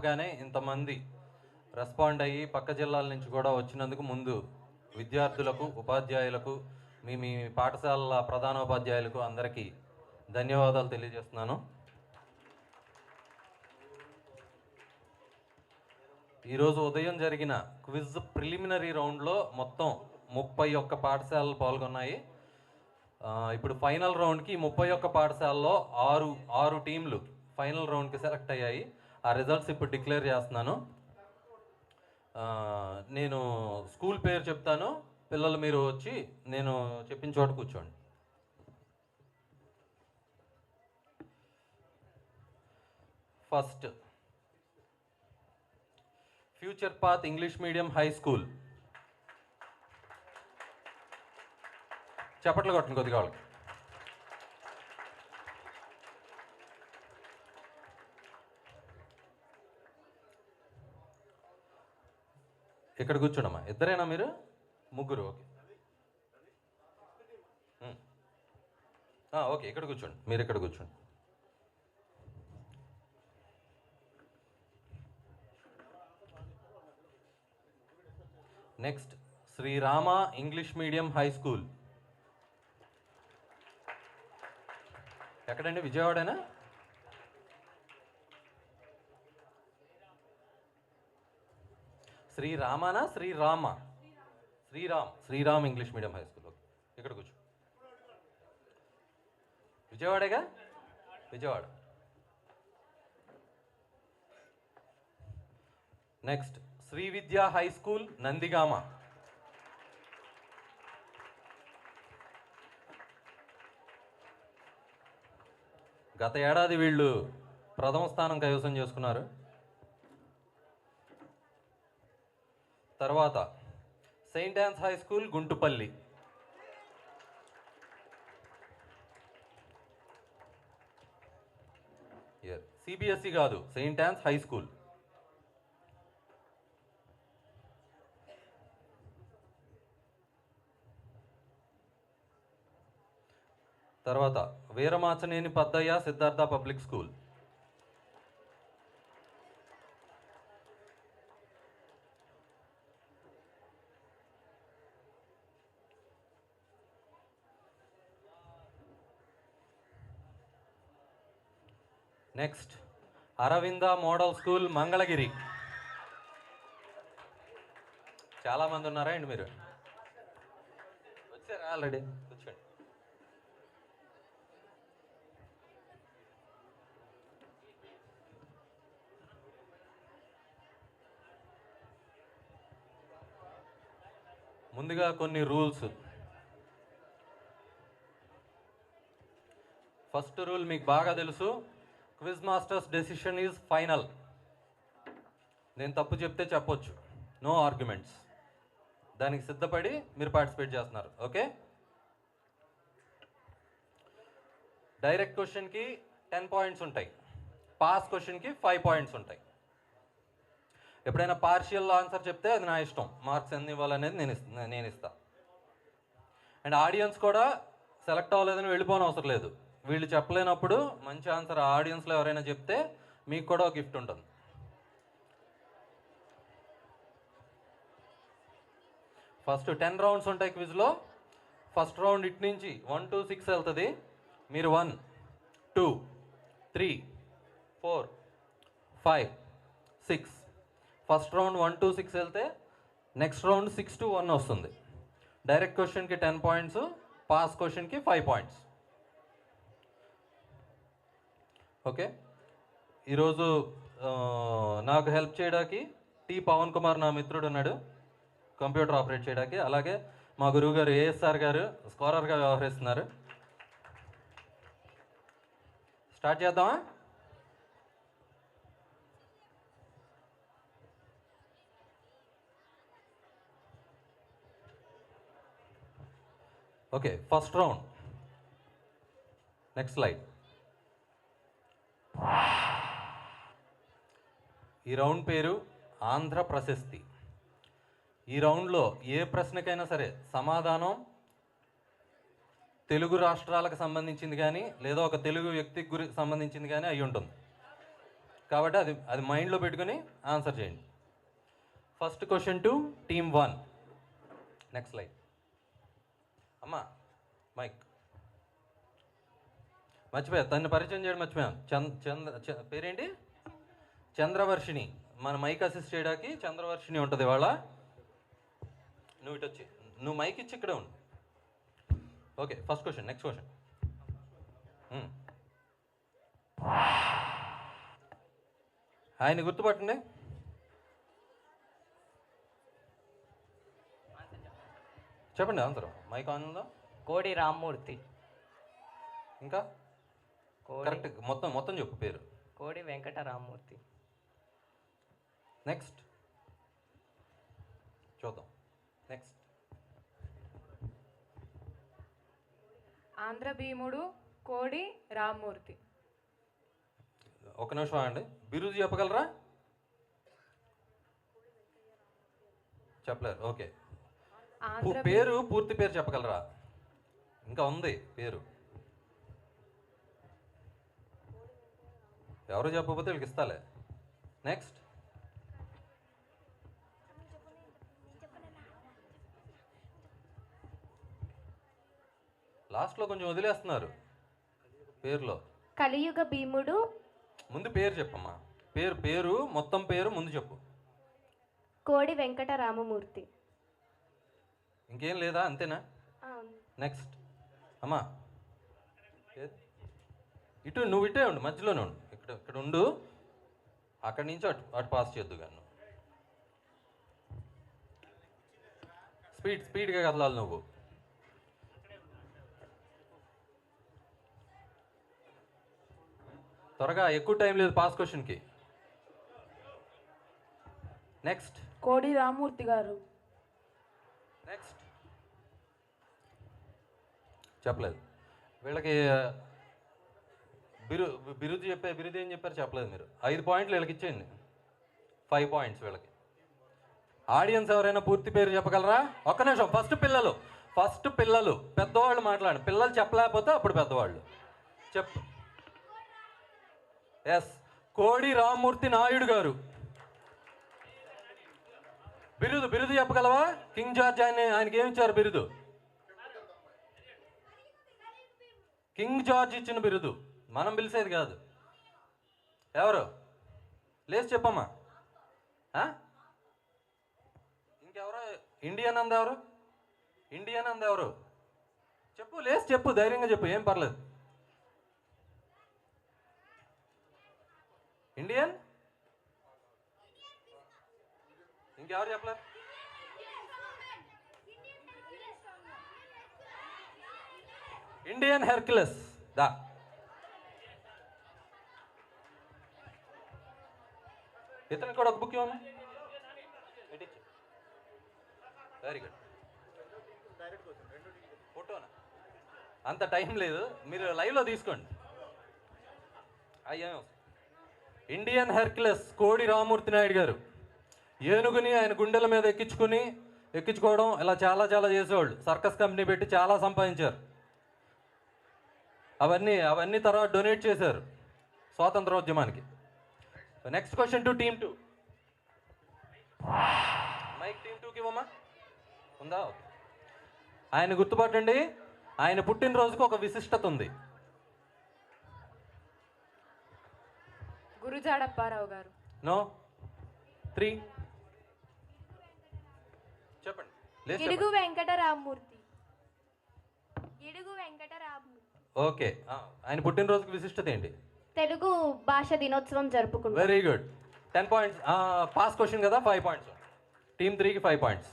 చెప్పగానే ఇంతమంది రెస్పాండ్ అయ్యి పక్క జిల్లాల నుంచి కూడా వచ్చినందుకు ముందు విద్యార్థులకు, ఉపాధ్యాయులకు, మీ పాఠశాలల ప్రధానోపాధ్యాయులకు అందరికీ ధన్యవాదాలు తెలియజేస్తున్నాను. ఈరోజు ఉదయం జరిగిన క్విజ్ ప్రిలిమినరీ రౌండ్లో మొత్తం 31 పాఠశాలలు పాల్గొన్నాయి. ఇప్పుడు ఫైనల్ రౌండ్కి 31 పాఠశాలలో ఆరు టీంలు ఫైనల్ రౌండ్కి సెలెక్ట్ అయ్యాయి. ఆ రిజల్ట్స్ ఇప్పుడు డిక్లేర్ చేస్తున్నాను. నేను స్కూల్ పేరు చెప్తాను, పిల్లలు మీరు వచ్చి నేను చెప్పిన చోట కూర్చోండి. First future path English medium high school. చప్పట్లు కొట్టండి కొద్దిగా వాళ్ళకి. ఇక్కడ కూర్చోండమ్మా. ఇద్దరేనా మీరు? ముగ్గురు. ఓకే ఓకే, ఇక్కడ కూర్చోండి. మీరు ఇక్కడ కూర్చోండి. Next Srirama English medium high school. ఎక్కడండి? విజయవాడేనా? శ్రీరామానా? Sriram English medium high school. Okay, ఇక్కడ కూర్చో. విజయవాడేగా? విజయవాడ. నెక్స్ట్ శ్రీ విద్యా హై స్కూల్ నందిగామ. గత ఏడాది వీళ్ళు ప్రథమ స్థానం కైవసం చేసుకున్నారు. తర్వాత saint Ann's high school Guntupalli. CBSE కాదు, సెయింట్ యాన్స్ హై స్కూల్. తర్వాత Veeramachaneni Paddaiah Siddhartha public school. Next Aravinda model school Mangalagiri. చాలామంది ఉన్నారా అండి? మీరు వచ్చారా? ఆల్రెడీ కూర్చోండి. ముందుగా కొన్ని రూల్స్. ఫస్ట్ రూల్ మీకు బాగా తెలుసు, quiz masters decision is final. నేను తప్పు చెప్తే చెప్పొచ్చు, నో ఆర్గ్యుమెంట్స్. దానికి సిద్ధపడి మీరు పార్టిసిపేట్ చేస్తున్నారు. ఓకే, డైరెక్ట్ క్వశ్చన్కి 10 పాయింట్స్ ఉంటాయి, పాస్ క్వశ్చన్కి 5 పాయింట్స్ ఉంటాయి. ఎప్పుడైనా పార్షియల్ ఆన్సర్ చెప్తే అది నా ఇష్టం, మార్క్స్ ఎన్ని ఇవ్వాలనేది నేను ఇస్తా. అండ్ ఆడియన్స్ కూడా సెలెక్ట్ అవ్వలేదని వెళ్ళిపోని అవసరం లేదు. వీళ్ళు చెప్పలేనప్పుడు మంచి ఆన్సర్ ఆడియన్స్లో ఎవరైనా చెప్తే మీకు కూడా ఒక గిఫ్ట్ ఉంటుంది. ఫస్ట్ 10 రౌండ్స్ ఉంటాయి క్విజ్లో. ఫస్ట్ రౌండ్ ఇటు నుంచి 1 to 6 వెళ్తుంది. మీరు 1, 2, 3, 4, 5, 6. ఫస్ట్ రౌండ్ 1 to 6 వెళ్తే నెక్స్ట్ రౌండ్ 6 to 1 వస్తుంది. డైరెక్ట్ క్వశ్చన్కి 10 పాయింట్స్, పాస్ క్వశ్చన్కి 5 పాయింట్స్. ఓకే, ఈరోజు నాకు హెల్ప్ చేయడానికి టి పవన్ కుమార్ నా మిత్రుడు ఉన్నాడు, కంప్యూటర్ ఆపరేట్ చేయడానికి. అలాగే మా గురువు గారు ఏఎస్ఆర్ గారు స్కాలర్గా వ్యవహరిస్తున్నారు. స్టార్ట్ చేద్దామా? Okay, first round. Next slide. ఈ రౌండ్ పేరు ఆంధ్ర ప్రశస్తి. ఈ రౌండ్లో ఏ ప్రశ్నకైనా సరే సమాధానం తెలుగు రాష్ట్రాలకు సంబంధించింది కానీ లేదా ఒక తెలుగు వ్యక్తికి సంబంధించింది కానీ అయి ఉంటుంది. కాబట్టి అది అది మైండ్లో పెట్టుకొని ఆన్సర్ చేయండి. First question to team 1. Next slide. అమ్మా మైక్ మర్చిపోయా, తను పరిచయం చేయడం మర్చిపోయాను. పేరేంటి? చంద్రవర్షిణి. మన మైక్ అసిస్ట్ చేయడానికి చంద్రవర్షిణి ఉంటుంది ఇవాళ. నువ్వు ఇటు వచ్చి నువ్వు మైక్ ఇచ్చి ఇక్కడే ఉండు. Okay, first question. Next question. ఆయన గుర్తుపట్టండి. చెప్పండి ఆన్సర్. మైక్ ఆన్ ఉందా? కోడి రామ్మూర్తి. ఇంకా కరెక్ట్ మొత్తం చెప్పు పేరు. కోడి వెంకట రామ్మూర్తి. నెక్స్ట్ చూద్దాం. నెక్స్ట్. ఆంధ్ర భీముడు కోడి రామ్మూర్తి. ఒక నిమిషం అండి, బిరుదు చెప్పగలరా? చెప్పలేరు. ఓకే, పేరు పూర్తి పేరు చెప్పగలరా? ఇంకా ఉంది పేరు. ఎవరు చెప్పకపోతే వీళ్ళకి ఇస్తాలే. నెక్స్ట్. లాస్ట్లో కొంచెం వదిలేస్తున్నారు పేరులో. కలియుగ భీముడు. ముందు పేరు చెప్పమ్మా. పేరు మొత్తం పేరు ముందు చెప్పు. కోడి వెంకట రామమూర్తి. ఇంకేం లేదా? అంతేనా? నెక్స్ట్. అమ్మా ఇటు నువ్వు ఇటే ఉండు, మధ్యలోనే ఉండు. ఇక్కడ ఉండు, అక్కడి నుంచి అటు పాస్ చేయొద్దు కానీ. స్పీడ్గా కదలాలి నువ్వు. త్వరగా, ఎక్కువ టైం లేదు పాస్ క్వశ్చన్కి. నెక్స్ట్. కోడి రామ్మూర్తి గారు. నెక్స్ట్. చెప్పలేదు వీళ్ళకి. బిరుదు ఏం చెప్పారు చెప్పలేదు మీరు. 5 పాయింట్లు వీళ్ళకి ఇచ్చేయండి. 5 పాయింట్స్ వీళ్ళకి. ఆడియన్స్ ఎవరైనా పూర్తి పేరు చెప్పగలరా? ఒక్క నిమిషం. ఫస్ట్ పిల్లలు పెద్దవాళ్ళు మాట్లాడండి. పిల్లలు చెప్పలేకపోతే అప్పుడు పెద్దవాళ్ళు చెప్పు. ఎస్, కోడి రామ్మూర్తి నాయుడు గారు. బిరుదు చెప్పగలవా? కింగ్ జార్జ్ ఆయనకి ఏమి ఇచ్చారు బిరుదు? కింగ్ జార్జ్ ఇచ్చిన బిరుదు, మనం పిలిచేది కాదు. ఎవరు? లేచి చెప్పమ్మా. ఇంకెవరో? ఇండియన్ అందెవరు? చెప్పు, లేచి చెప్పు, ధైర్యంగా చెప్పు, ఏం పర్లేదు. ఇండియన్ ఇంకెవరు చెప్పలేరు? Indian Hercules. దా. ఇతనికి కూడా ఒక బుక్ ఇవ్వమ్మా. Very good. ఫోటోనా? అంత టైం లేదు, మీరు లైవ్లో తీసుకోండి. అయ్యో, ఇండియన్ హెర్క్యులస్ కోడి రామ్మూర్తి నాయుడు గారు. ఏనుగుని ఆయన గుండెల మీద ఎక్కించుకోవడం ఇలా చాలా చేసేవాళ్ళు. సర్కస్ కంపెనీ పెట్టి చాలా సంపాదించారు. అవన్నీ తర్వాత డొనేట్ చేశారు స్వాతంత్రోద్యమానికి. Next question to team 2. Mic team 2కి ఇవ్వమ్మా. ఉందా? ఆయన గుర్తుపట్టండి. ఆయన పుట్టినరోజుకు ఒక విశిష్టత ఉంది. గురుజాడ అప్పారావు గారు. నో. 3 చెప్పండి. గిడుగు వెంకట రామ్మూర్తి. ఓకే, ఆయన పుట్టినరోజుకి విశిష్టత ఏంటి? తెలుగు భాష దినోత్సవం జరుపుకుంటాం. Very good. 10 points. Pass question కదా, 5 పాయింట్స్. టీమ్ 3కి 5 పాయింట్స్.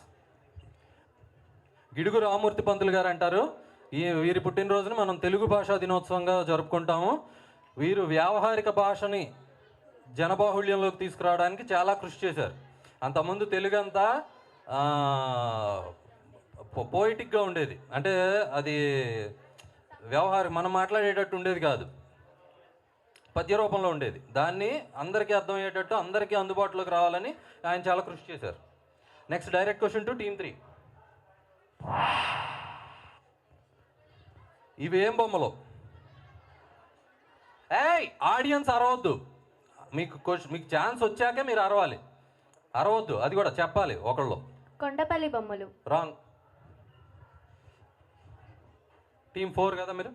గిడుగు రామ్మూర్తి పంతులు గారు అంటారు, వీరి పుట్టినరోజును మనం తెలుగు భాషా దినోత్సవంగా జరుపుకుంటాము. వీరు వ్యావహారిక భాషని జనబాహుళ్యంలోకి తీసుకురావడానికి చాలా కృషి చేశారు. అంతకుముందు తెలుగు అంతా పోయిటిక్గా ఉండేది. అంటే అది మనం మాట్లాడేటట్టు ఉండేది కాదు, పద్య రూపంలో ఉండేది. దాన్ని అందరికీ అర్థమయ్యేటట్టు, అందరికీ అందుబాటులోకి రావాలని ఆయన చాలా కృషి చేశారు. Next direct question to team 3. ఇవేం బొమ్మలు? ఆడియన్స్ అరవద్దు, మీకు ఛాన్స్ వచ్చాకే మీరు అరవాలి, అరవద్దు, అది కూడా చెప్పాలి ఒకళ్ళు. కొండపల్లి బొమ్మలు. రాంగ్. టీమ్ 4 కదా మీరు.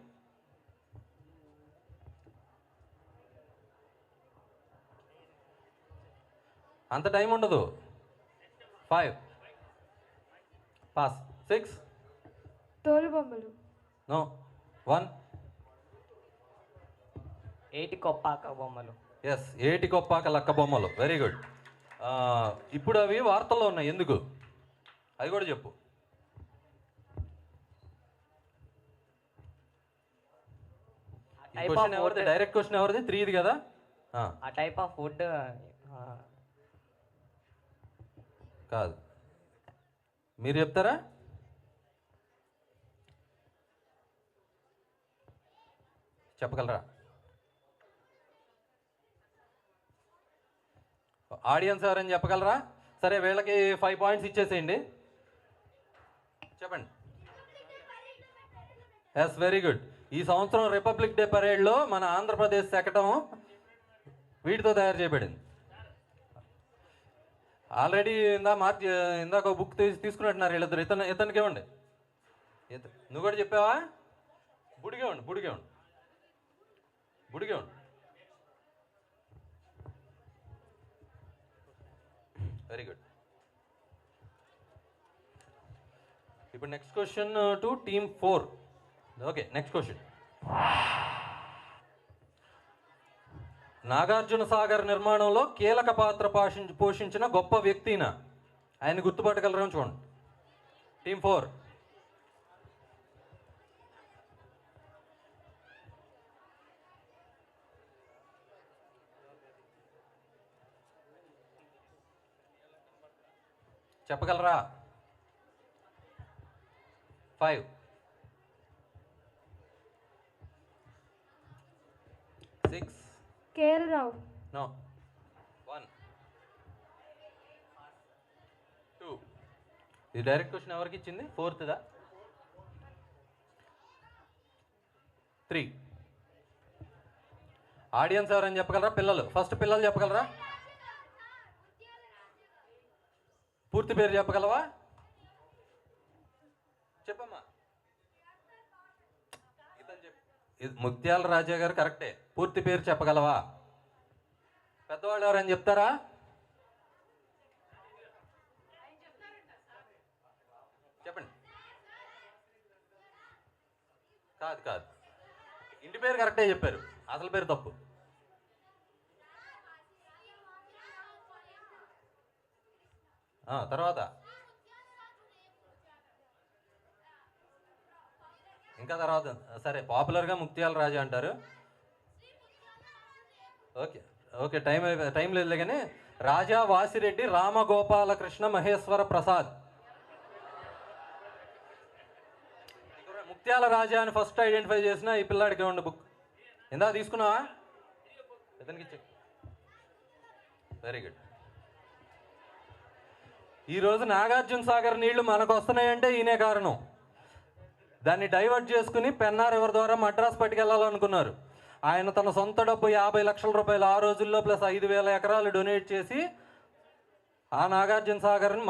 అంత టైం ఉండదు. 5 పాస్. 6 తోలు బొమ్మలు. నో. 1 ఏటి కొప్పాక బొమ్మలు. ఎస్, ఏటి కొప్పాక లక్క బొమ్మలు. Very good. ఇప్పుడు అవి వార్తల్లో ఉన్నాయి, ఎందుకు అది కూడా చెప్పు. క్వశ్చన్ ఎవరిది? డైరెక్ట్ క్వశ్చన్ ఎవరిది? 3 కదా. ఆ టైప్ ఆఫ్ ఫుడ్ కాదు, మీరు చెప్తారా? చెప్పగలరా? ఆడియన్స్ ఎవరైనా చెప్పగలరా? సరే, వీళ్ళకి 5 పాయింట్స్ ఇచ్చేసేయండి. చెప్పండి. Yes, very good. ఈ సంవత్సరం రిపబ్లిక్ డే పరేడ్లో మన ఆంధ్రప్రదేశ్ శకటం వీటితో తయారు చేయబడింది. ఆల్రెడీ ఇందాక బుక్ తీసుకున్నట్టున్నారు వీళ్ళిద్దరు. ఇతనికి ఇవ్వండి. నువ్వు కూడా చెప్పావా? బుడిగే ఉండు. Very good. ఇప్పుడు next question to team 4. Okay, next question. Nagarjuna Sagar నిర్మాణంలో కీలక పాత్ర పోషించిన గొప్ప వ్యక్తిన ఆయన గుర్తుపట్టగలరేమో చూడండి. టీమ్ 4. చెప్పగలరా? 5 6 కేఎల్ రావు. నో. 1 2. ఇది డైరెక్ట్ క్వశ్చన్ ఎవరికి ఇచ్చింది? 4దా? 3. ఆడియన్స్ ఎవరైనా చెప్పగలరా? పిల్లలు ఫస్ట్. పిల్లలు చెప్పగలరా? పూర్తి పేరు చెప్పగలవా? చెప్పమ్మా. ముత్యాల రాజా గారు కరెక్టే. పూర్తి పేరు చెప్పగలవా? పెద్దవాళ్ళు ఎవరైనా చెప్తారా? చెప్పండి. కాదు, ఇంటి పేరు కరెక్టే చెప్పారు, అసలు పేరు తప్పు. తర్వాత ఇంకా తర్వాత సరే, పాపులర్గా ముత్యాల రాజా అంటారు. ఓకే, టైం లేదు కానీ రాజా వాసిరెడ్డి రామగోపాలకృష్ణ మహేశ్వర ప్రసాద్. ముత్యాల రాజా అని ఫస్ట్ ఐడెంటిఫై చేసిన ఈ పిల్లాడికి ఉండే బుక్ ఇందా తీసుకున్నావా? ఇతనికి ఇచ్చే. Very good. ఈరోజు నాగార్జున సాగర్ నీళ్లు మనకు వస్తున్నాయంటే ఈయనే కారణం. దాన్ని డైవర్ట్ చేసుకుని పెన్నా రివర్ ద్వారా మద్రాస్ పట్టుకెళ్ళాలనుకున్నారు. ఆయన తన సొంత డబ్బు 50 లక్షల రూపాయలు ఆ రోజుల్లో ప్లస్ 5,000 ఎకరాలు డొనేట్ చేసి ఆ నాగార్జున సాగర్ని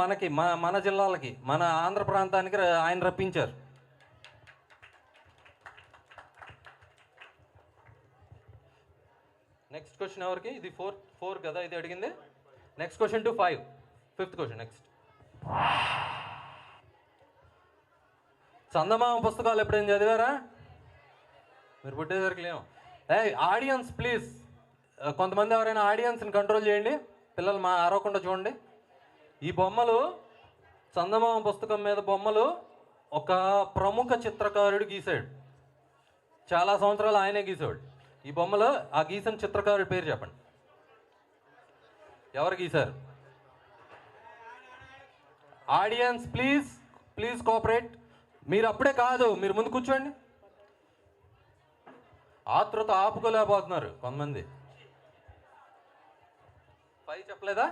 మన జిల్లాలకి, మన ఆంధ్ర ప్రాంతానికి ఆయన రప్పించారు. నెక్స్ట్ క్వశ్చన్ ఎవరికి? ఇది 4 కదా ఇది అడిగింది. Next question to 5. 5th question. Next. Chandamama పుస్తకాలు ఎప్పుడైనా చదివారా? మీరు పుట్టేసరికి లేము. ఆడియన్స్ ప్లీజ్, కొంతమంది ఎవరైనా ఆడియన్స్ని కంట్రోల్ చేయండి. పిల్లలు అరవకుండా చూడండి. ఈ బొమ్మలు, చందమామ పుస్తకం మీద బొమ్మలు ఒక ప్రముఖ చిత్రకారుడు గీశాడు. చాలా సంవత్సరాలు ఆయనే గీసాడు. ఈ బొమ్మలో ఆ గీసిన చిత్రకారుడి పేరు చెప్పండి. ఎవరు గీశారు? Audience please cooperate. మీరు అప్పుడే కాదు, మీరు ముందు కూర్చోండి. ఆతృత ఆపుకోలేకపోతున్నారు కొంతమంది. 5 చెప్పలేదా?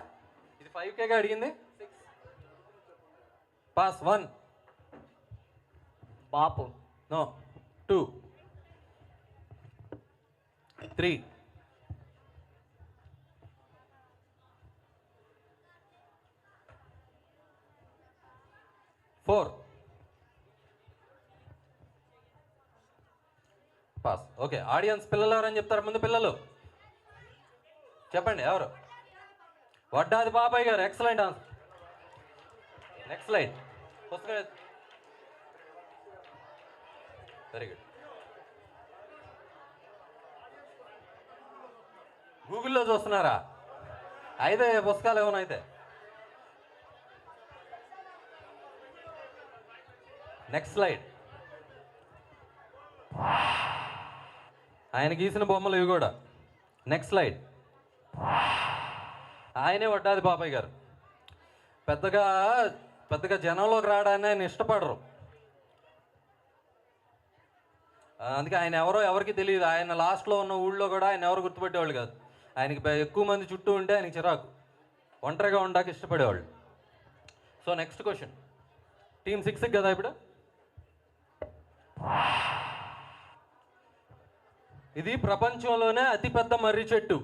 ఇది 5Kగా అడిగింది. 6 పాస్. 1 బాపు. నో. 2 3 పాస్. ఓకే, ఆడియన్స్ పిల్లలు ఎవరని చెప్తారు ముందు? పిల్లలు చెప్పండి ఎవరు? వడ్డాది బాబాయ్ గారు, ఎక్సలెంట్ ఆన్సర్. Next slide. పుస్తకం వెరీ గుడ్. గూగుల్లో చూస్తున్నారా? అయితే పుస్తకాలు ఏమైనా అయితే. Next slide. ఆయన గీసిన బొమ్మలు ఇవి కూడా. Next slide. ఆయనే వడ్డాది బాబాయ్ గారు. పెద్దగా జనంలోకి రావడాన్ని ఆయన ఇష్టపడరు. అందుకే ఆయన ఎవరికి తెలియదు. ఆయన లాస్ట్లో ఉన్న ఊళ్ళో కూడా ఆయన ఎవరు గుర్తుపెట్టేవాళ్ళు కాదు. ఆయనకి ఎక్కువ మంది చుట్టూ ఉంటే ఆయనకి చిరాకు, ఒంటరిగా ఉండడానికి ఇష్టపడేవాళ్ళు. So next question. టీమ్ 6 కదా ఇప్పుడు. ఇది ప్రపంచంలోనే అతిపెద్ద మర్రి చెట్టు.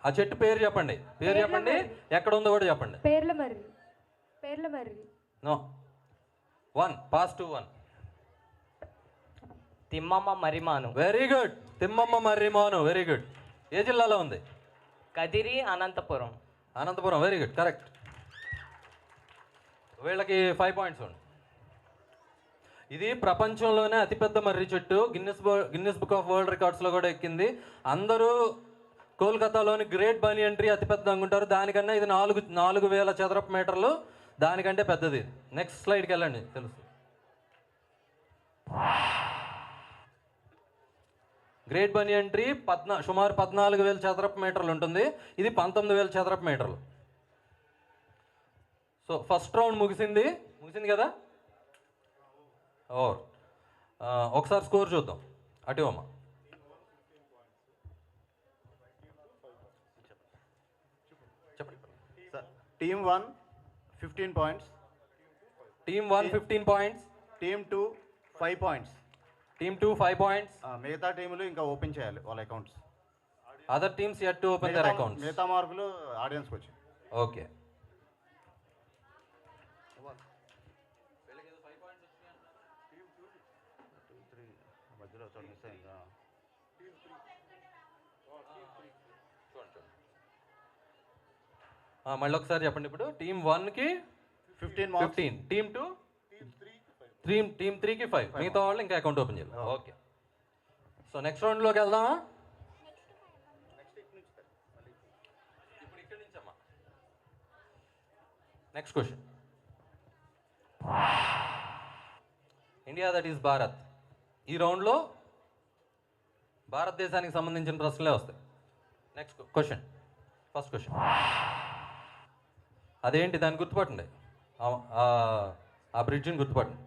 ఆ చెట్టు పేరు చెప్పండి. పేరు చెప్పండి, ఎక్కడ ఉందో కూడా చెప్పండి. పేర్ల మర్రి. No. 1 pass 2 1. Thimmamma Marrimanu. Very good. Thimmamma Marrimanu, very good. ఏ జిల్లాలో ఉంది? Kadiri Anantapuram. Anantapuram, very good, correct. వీళ్ళకి 5 పాయింట్స్ ఉంది. ఇది ప్రపంచంలోనే అతిపెద్ద మర్రి చెట్టు. గిన్నిస్ బుక్ ఆఫ్ వరల్డ్ రికార్డ్స్లో కూడా ఎక్కింది. అందరూ కోల్కతాలోని గ్రేట్ బనియన్ ట్రీ అతిపెద్ద అనుకుంటారు. దానికన్నా ఇది 4,000 చదరపు మీటర్లు, దానికంటే పెద్దది. నెక్స్ట్ స్లైడ్కి వెళ్ళండి, తెలుసు. గ్రేట్ బనియన్ ట్రీ సుమారు 14,000 చదరపు మీటర్లు ఉంటుంది. ఇది 19,000 చదరపు మీటర్లు. సో ఫస్ట్ రౌండ్ ముగిసింది కదా. ఓవర్. ఒకసారి స్కోర్ చూద్దాం. అటు అమ్మ. Team 1 15 points. Team 1 15 points. Team 2 5 points. Team 2 5 points. మిగతా టీములు ఇంకా ఓపెన్ చేయాలి వాళ్ళ accounts. Other teams yet to open their accounts. మిగతా మార్కులు ఆడియన్స్కి వచ్చాయి. ఓకే. మళ్ళీ ఒకసారి చెప్పండి. ఇప్పుడు టీమ్ 1కి 15, టీమ్ 2 టీమ్ 3కి 5. మిగతా వాళ్ళు ఇంకా అకౌంట్ ఓపెన్ చేయాలి. ఓకే. సో నెక్స్ట్ రౌండ్లోకి వెళ్దామా? ఇప్పుడు ఇక్కడి నుంచి అమ్మా. Next question. India that is Bharat. ఈ రౌండ్లో భారతదేశానికి సంబంధించిన ప్రశ్నలే వస్తాయి. Next question. First question. అదేంటి? దాన్ని గుర్తుపట్టండి. ఆ బ్రిడ్జిని గుర్తుపట్టండి.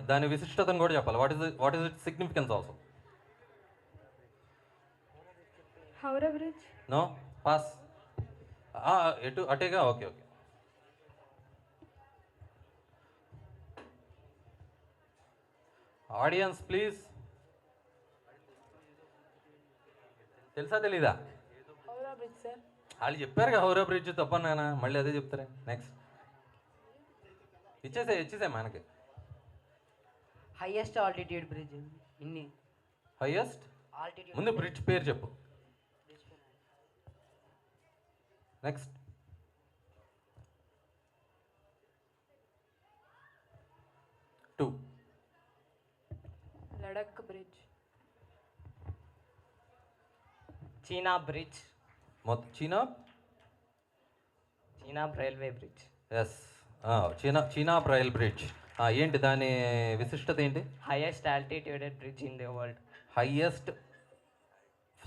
దాని విశిష్టతను కూడా చెప్పాలి. What is it significance also? Howrah Bridge. No, pass. అటేగా. ఓకే. Audience please. తెలుసా తెలీదా? Howrah Bridge sir. వాళ్ళు చెప్పారు హౌరా బ్రిడ్జ్ తప్ప నాన్న, మళ్ళీ అదే చెప్తారా? నెక్స్ట్ ఇచ్చేసే మనకి. హైయెస్ట్ ఆల్టిట్యూడ్ బ్రిడ్జ్ ఇన్ని. హైయెస్ట్ ఆల్టిట్యూడ్ ముందు బ్రిడ్జ్ పేరు చెప్పు. Next. Two. Ladakh bridge. Chenab bridge. Chenab railway bridge. Yes, Chenab rail bridge. ఏంటి దాని విశిష్టత ఏంటి? Highest altitude bridge in the world. Highest,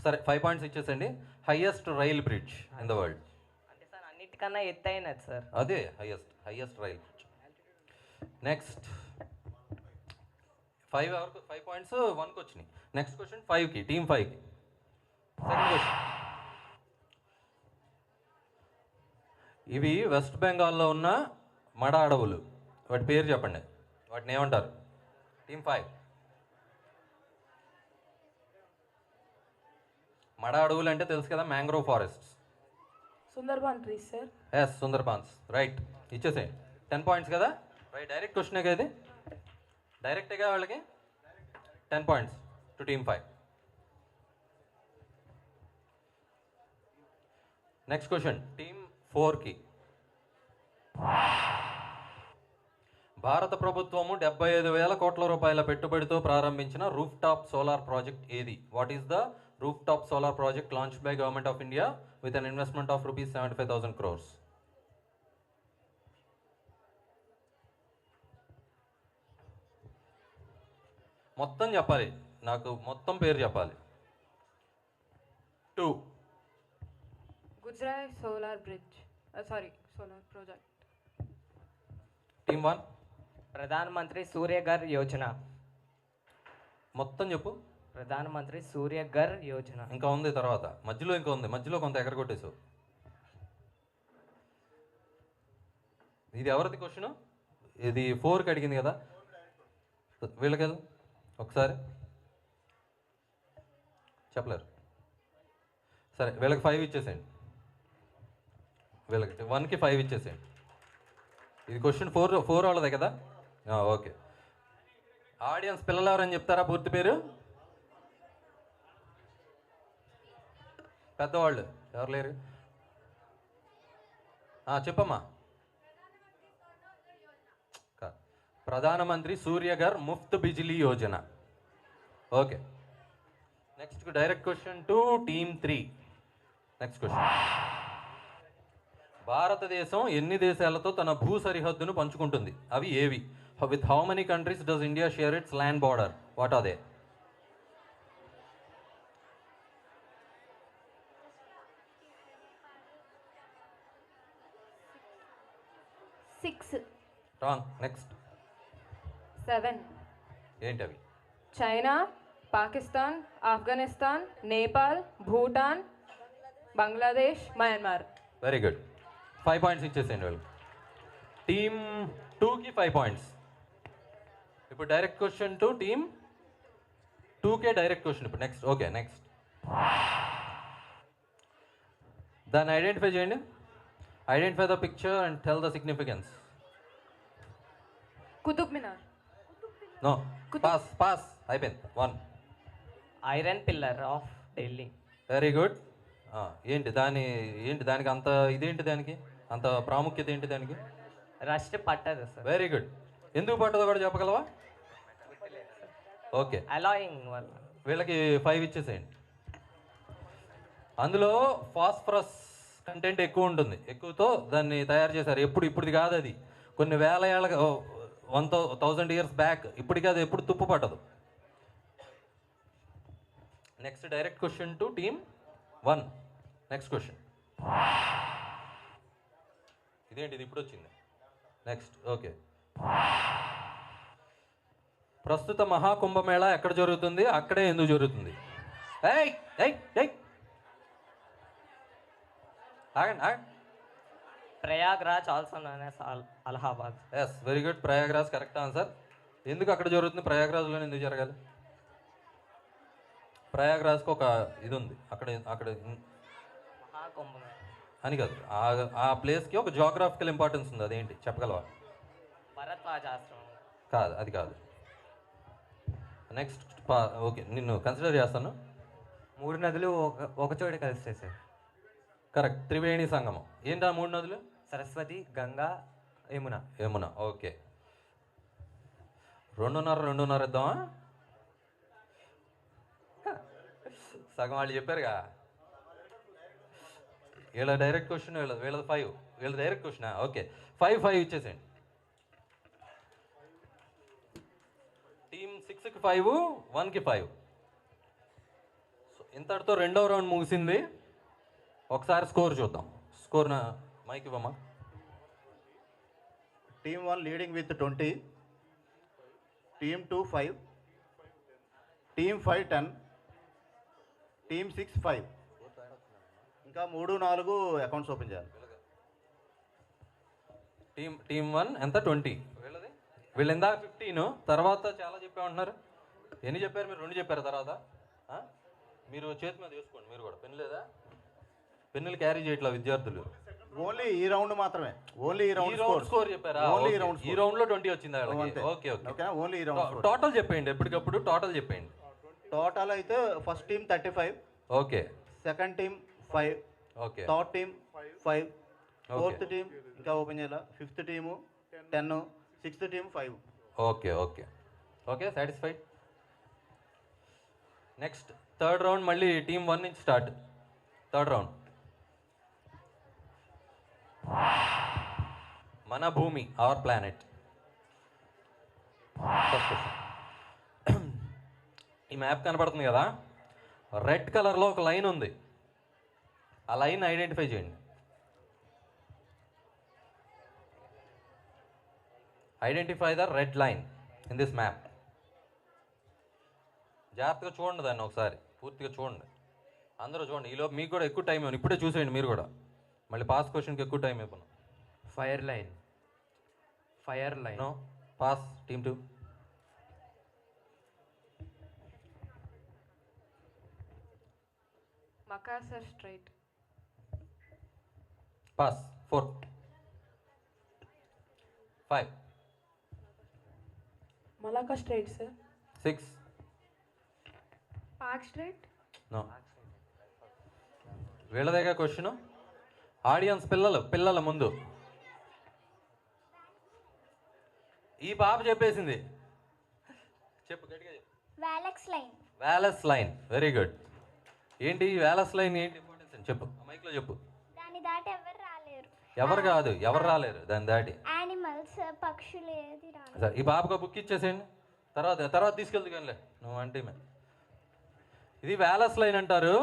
సరే 5 పాయింట్స్ ఇచ్చేసండి. Highest rail bridge in the world. అంటే సార్ అన్నిటికన్నా ఎత్తైనది సార్. అదే highest rail bridge. Next. 5 points 1కి వచ్చినాయి. నెక్స్ట్ క్వశ్చన్ 5కి, టీమ్ 5కి. Second question. ఇవి వెస్ట్ బెంగాల్లో ఉన్న మడ అడవులు. వాటి పేరు చెప్పండి. వాటిని ఏమంటారు? టీమ్ 5. మడ అడవులు అంటే తెలుసు కదా, mangrove forests. Sundarban trees sir. Yes, Sundarbans. Right, ఇచ్చేసేయండి. 10 పాయింట్స్ కదా. రైట్, డైరెక్ట్ క్వశ్చనే కదా ఇది. డైరెక్ట్గా వాళ్ళకి 10 points to team 5. Next question team 4కి. భారత ప్రభుత్వము 75,000 కోట్ల రూపాయల పెట్టుబడితో ప్రారంభించిన రూఫ్ టాప్ సోలార్ ప్రాజెక్ట్ ఏది? What is the roof top solar project launched by government of India with an investment of rupees 75,000 crores? మొత్తం చెప్పాలి, నాకు మొత్తం పేరు చెప్పాలి. 2. Gujarat solar bridge solar project. Team 1 Pradhan Mantri Surya Ghar Yojana. మొత్తం చెప్పు. ప్రధాన్ మంత్రి సూర్యఘర్ యోజన. ఇంకా ఉంది తర్వాత, మధ్యలో ఇంకా ఉంది, మధ్యలో కొంత ఎగరగొట్టేసావు. ఇది ఎవరిది క్వశ్చన్? ఇది 4కి అడిగింది కదా, వీళ్ళకి వెళ్ళు ఒకసారి. చెప్పలేరు, సరే వీళ్ళకి 5 ఇచ్చేసేయండి, వీళ్ళకి 1కి 5 ఇచ్చేసేయండి. ఇది క్వశ్చన్ 4 వాళ్ళదే కదా, ఓకే. ఆడియన్స్ పిల్లలు ఎవరని చెప్తారా పూర్తి పేరు? పెద్దవాళ్ళు ఎవరు లేరు? చెప్పమ్మా. Pradhanmantri Suryaghar Muft Bijli Yojana. Okay. Next direct question to team 3. Next question. భారతదేశం ఎన్ని దేశాలతో తన భూ సరిహద్దును పంచుకుంటుంది? అవి ఏవి? With how many countries does India share its land border? What are they? Six. Wrong. Next. 7. ఏంటి అవి? China, Pakistan, Afghanistan, Nepal, Bhutan, Bangladesh, Myanmar. Very good. 5 points ఇచ్చేసేయండి వాళ్ళు. టీమ్ 2కి 5 పాయింట్స్. ఇప్పుడు డైరెక్ట్ క్వశ్చన్ టు టీమ్ 2కే డైరెక్ట్ క్వశ్చన్ ఇప్పుడు. నెక్స్ట్. ఓకే. నెక్స్ట్ దాన్ని identify చేయండి. Identify the picture and tell the significance. Qutub Minar. No, pass pass అయిపోయింది. 1. Iron pillar of Delhi. Very good. ఏంటి దానికి అంత ఇదేంటి, దానికి అంత ప్రాముఖ్యత ఏంటి దానికి? రస్ట్ పట్టదు సార్. Very good. ఎందుకు పట్టదో కూడా చెప్పగలవా? ఓకే. అలాయింగ్ వల్ల. వీళ్ళకి 5 ఇచ్చేసేయండి. అందులో ఫాస్ఫరస్ కంటెంట్ ఎక్కువ ఉంటుంది, ఎక్కువతో దాన్ని తయారు చేశారు. ఇప్పుడుది కాదు, అది కొన్ని వేల ఏళ్ళ 1000 years బ్యాక్. ఇప్పటికి అది ఎప్పుడు తుప్పు పట్టదు. Next direct question to team 1. Next question. ఇదేంటిది ఇప్పుడు వచ్చింది? నెక్స్ట్. ఓకే. ప్రస్తుత మహాకుంభమేళా ఎక్కడ జరుగుతుంది? అక్కడే ఎందుకు జరుగుతుంది? ఏయ్ ఏయ్ ఏయ్ ఆగండి ఆగండి. Prayagraj also known as Allahabad. Yes, very good. Prayagraj correct answer. ఎందుకు అక్కడ జరుగుతుంది? ప్రయాగ్రాజ్లోనే ఎందుకు జరగాలి? ప్రయాగ్రాజ్కి ఒక ఇది ఉంది, అక్కడ మహాకుంభమేళా అని కాదు, ఆ ప్లేస్కి ఒక జియోగ్రాఫికల్ ఇంపార్టెన్స్ ఉంది. అదేంటి చెప్పగలవా? భరద్వాజ ఆశ్రమం. కాదు, అది కాదు. నెక్స్ట్. ఓకే, నిన్ను కన్సిడర్ చేస్తాను. 3 నదులు ఒక చోట కలిస్తాయి సార్. కరెక్ట్. త్రివేణి సంగమం. ఏంటి ఆ 3 నదులు? సరస్వతి, గంగా, యమున. యమున. ఓకే. 2.5 ఇద్దామా? సగం వాళ్ళు చెప్పారుగా. వీళ్ళ డైరెక్ట్ క్వశ్చన్, వీళ్ళది 5. వీళ్ళ డైరెక్ట్ క్వశ్చన్. ఓకే, 5 ఇచ్చేసేయండి. టీమ్ 6కి 5, 1కి 5. సో ఇంతటితో 2వ రౌండ్ ముగిసింది. ఒకసారి స్కోర్ చూద్దాం. స్కోర్ మైక్ ఇవ్వమ్మా. Team 1 leading with 20, team 2 5, team 5 10, team 6 5. ఇంకా 3 4 అకౌంట్స్ ఓపెన్ చేయాలి. టీమ్ 1 ఎంత? 20. వీళ్ళు ఇందాక 15, తర్వాత చాలా చెప్పామంటున్నారు. ఎన్ని చెప్పారు మీరు? 2 చెప్పారు తర్వాత. మీరు చేతి మీద వేసుకోండి. మీరు కూడా పెన్ లేదా? పెన్నులు క్యారీ చేయట్లా విద్యార్థులు. ఓన్లీ ఈ రౌండ్ మాత్రమే. ఓన్లీ ఈ ఈ రౌండ్ రౌండ్ స్కోర్ చెప్పారా? ఓన్లీ ఈ Okay. రౌండ్ ఈ రౌండ్ లో 20 వచ్చింది అంతే. వాళ్ళకి. Okay okay. ఓకేనా? ఓన్లీ ఈ రౌండ్ స్కోర్. టోటల్ చెప్పేయండి ఎప్పటికప్పుడు, టోటల్ చెప్పేయండి. టోటల్ అయితే first team 35, okay second team 5, okay third team 5, fourth team ఇంకా ఓపెన్ చేయాల, fifth team 10, sixth team 5. Okay okay okay satisfied. Next third round మళ్ళీ టీమ్ 1 నుంచి స్టార్ట్. థర్డ్ రౌండ్ మన భూమి, అవర్ ప్లానెట్. First question. ఈ map కనపడుతుంది కదా, red కలర్లో ఒక లైన్ ఉంది. ఆ లైన్ ఐడెంటిఫై చేయండి. Identify the red line in this map. జాగ్రత్తగా చూడండి దాన్ని ఒకసారి, పూర్తిగా చూడండి. అందరూ చూడండి. ఈలోపు మీకు కూడా ఎక్కువ టైం ఇవ్వను, ఇప్పుడే చూసేయండి మీరు కూడా. మళ్ళీ పాస్ క్వశ్చన్కి ఎక్కువ టైం ఇవ్వను. Fire line. Fire line. No pass. Team 2. Makassar Strait. Pass. 4 5 Malacca strait sir. 6 Park Strait. No. వీళ్ళ దగ్గర క్వశ్చన్. ఆడియన్స్ పిల్లల ముందు ఈ పాప చెప్పేసింది. చెప్పు గట్టిగా చెప్పు. Wallace Line. Wallace Line. Very good. ఏంటి వ్యాలెస్ లైన్, ఏంటి ఇంపార్టెన్స్ అని చెప్పు, మైక్లో చెప్పు. దాన్ని దాటి ఎవరు రాలేరు. ఎవరు రాలేరు దాన్ని దాటి. యానిమల్స్, పక్షులు ఏది రాలేరు. సరే ఈ పాపకు బుక్ ఇచ్చేసేయండి, తర్వాత తీసుకెళ్దు కానీ నువ్వు అంటే. ఇది వ్యాలెస్ లైన్ అంటారు.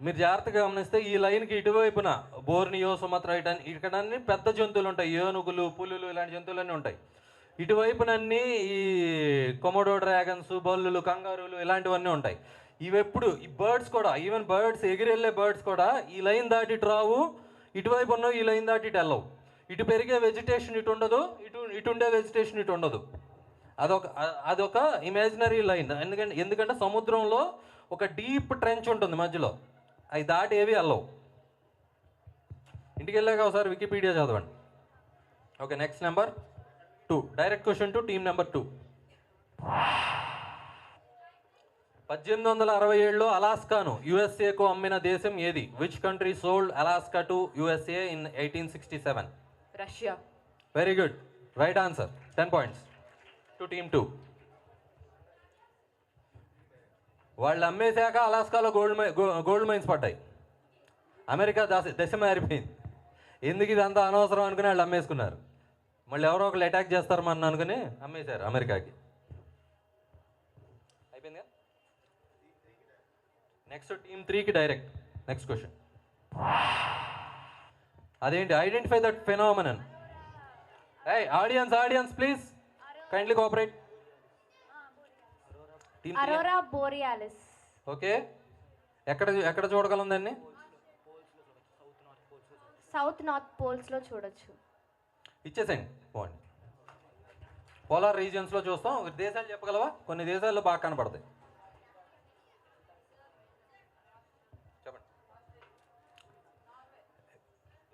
మీరు జాగ్రత్తగా గమనిస్తే ఈ లైన్కి ఇటువైపున బోర్నియో, సుమత్రా ఇక్కడ అన్ని పెద్ద జంతువులు ఉంటాయి. ఏనుగులు, పులులు ఇలాంటి జంతువులన్నీ ఉంటాయి. ఇటువైపునన్నీ ఈ కొమోడో డ్రాగన్స్, బల్లులు, కంగారులు ఇలాంటివన్నీ ఉంటాయి. ఇవెప్పుడు ఈ బర్డ్స్ కూడా, ఈవెన్ బర్డ్స్, ఎగిరెళ్ళే బర్డ్స్ కూడా ఈ లైన్ దాటి ఇటు రావు. ఇటువైపు ఉన్న ఈ లైన్ దాటి ఇటు వెళ్ళవు. ఇటు పెరిగే వెజిటేషన్ ఇటు ఉండదు, ఇటు ఉండే వెజిటేషన్ ఇటు ఉండదు. అదొక ఇమాజినరీ లైన్. ఎందుకంటే సముద్రంలో ఒక డీప్ ట్రెంచ్ ఉంటుంది మధ్యలో, అవి దాటి ఏవి వెళ్ళవు. ఇంటికి వెళ్ళాక ఒకసారి వికీపీడియా చదవండి. Okay next number 2. Direct question to team number 2. 1867లో అలాస్కాను యుఎస్ఏకు అమ్మిన దేశం ఏది? Which country sold Alaska to USA in 1867? Russia. Very good, right answer. 10 points to team 2. వాళ్ళు అమ్మేశాక అలాస్కాలో గోల్డ్ మైన్స్ పడ్డాయి. అమెరికా దశ మారిపోయింది. ఎందుకు ఇదంతా అనవసరం అనుకుని వాళ్ళు అమ్మేసుకున్నారు. మళ్ళీ ఎవరో ఒకళ్ళు అటాక్ చేస్తారు మన అనుకుని అమ్మేశారు అమెరికాకి. అయిపోయిందిగా. నెక్స్ట్ టీమ్ 3కి డైరెక్ట్. Next question. అదేంటి? Identify that phenomenon. Audience please kindly cooperate. Aurora borealis. Okay, ఎక్కడ చూడగలం దాన్ని? సౌత్ నార్త్ పోల్స్లో చూడొచ్చు. ఇచ్చేసేయండి పోండి. పోలార్ రీజియన్స్లో చూస్తాం. దేశాలు చెప్పగలవా? కొన్ని దేశాల్లో బాగా కనపడతాయి. చెప్పండి.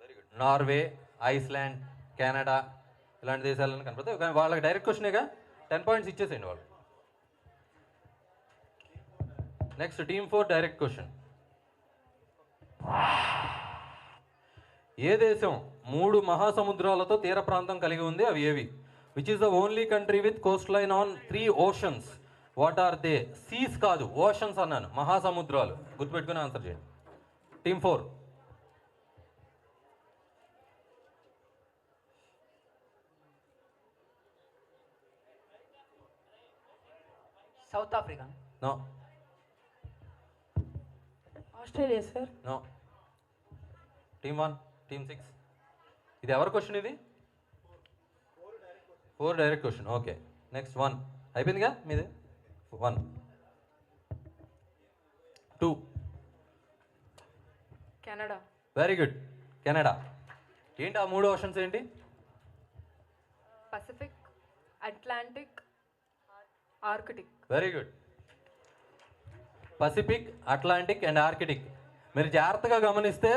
Very good. Norway, Iceland, Canada ఇలాంటి దేశాలను కనపడతాయి. కానీ వాళ్ళకి డైరెక్ట్ క్వశ్చనేగా, 10 పాయింట్స్ ఇచ్చేసేయండి వాళ్ళు. Next team 4 direct question. ఏ దేశం 3 మహాసముద్రాలతో తీర ప్రాంతం కలిగి ఉంది? అవి ఏవి? Which is the only country with coast line on 3 oceans? What are they? Seas కాదు, ఓషన్స్ అన్నాను. మహాసముద్రాలు గుర్తుపెట్టుకుని ఆన్సర్ చేయండి. Team 4. South Africa. No. Australia sir. No. Team 1, team 6. ఇది ఎవరి క్వశ్చన్? ఇది 4 డైరెక్ట్ క్వశ్చన్. ఓకే నెక్స్ట్ 1 అయిపోయిందిగా మీది. 1 2. Canada. Very good, Canada. ఏంటి ఆ 3 ఓషన్స్ ఏంటి? Pacific, Atlantic, Arctic. Very good. Pacific, Atlantic and Arctic. మీరు జాగ్రత్తగా గమనిస్తే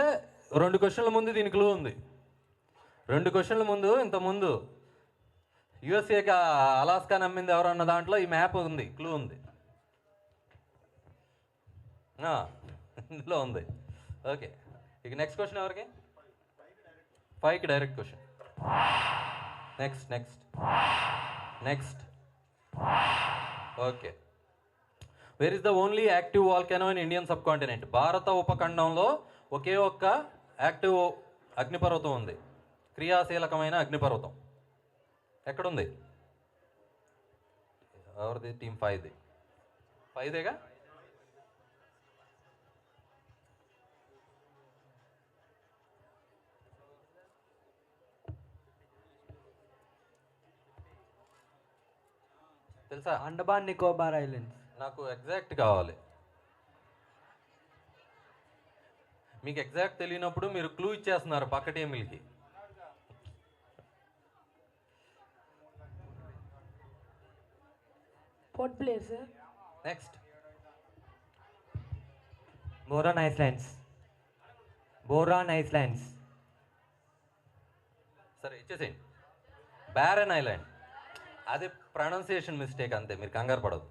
2 క్వశ్చన్ల ముందు దీని క్లూ ఉంది. 2 క్వశ్చన్ల ముందు యుఎస్ఏకి అలాస్కా నమ్మింది ఎవరన్న దాంట్లో ఈ మ్యాప్ ఉంది, క్లూ ఉంది. ఇందులో ఉంది. ఓకే, ఇక నెక్స్ట్ క్వశ్చన్ ఎవరికి? 5కి direct question. Next. Okay, where is the only active volcano in Indian sub continent? భారత ఉపఖండంలో ఒకే ఒక్క యాక్టివ్ అగ్నిపర్వతం ఉంది, క్రియాశీలకమైన అగ్నిపర్వతం. ఎక్కడుంది? ఎవరిది? టీమ్ 5ది. 5దేగా? తెలుసా? అండమాన్ నికోబార్ ఐలాండ్స్. నాకు ఎగ్జాక్ట్ కావాలి. మీకు ఎగ్జాక్ట్ తెలియనప్పుడు మీరు క్లూ ఇచ్చేస్తున్నారు పక్క టీములకి. Port Blair sir. Next. Boron islands. సరే ఇచ్చేసేయండి. బ్యారన్ ఐలాండ్. అది ప్రొనౌన్సియేషన్ మిస్టేక్ అంతే, మీరు కంగారు పడదు.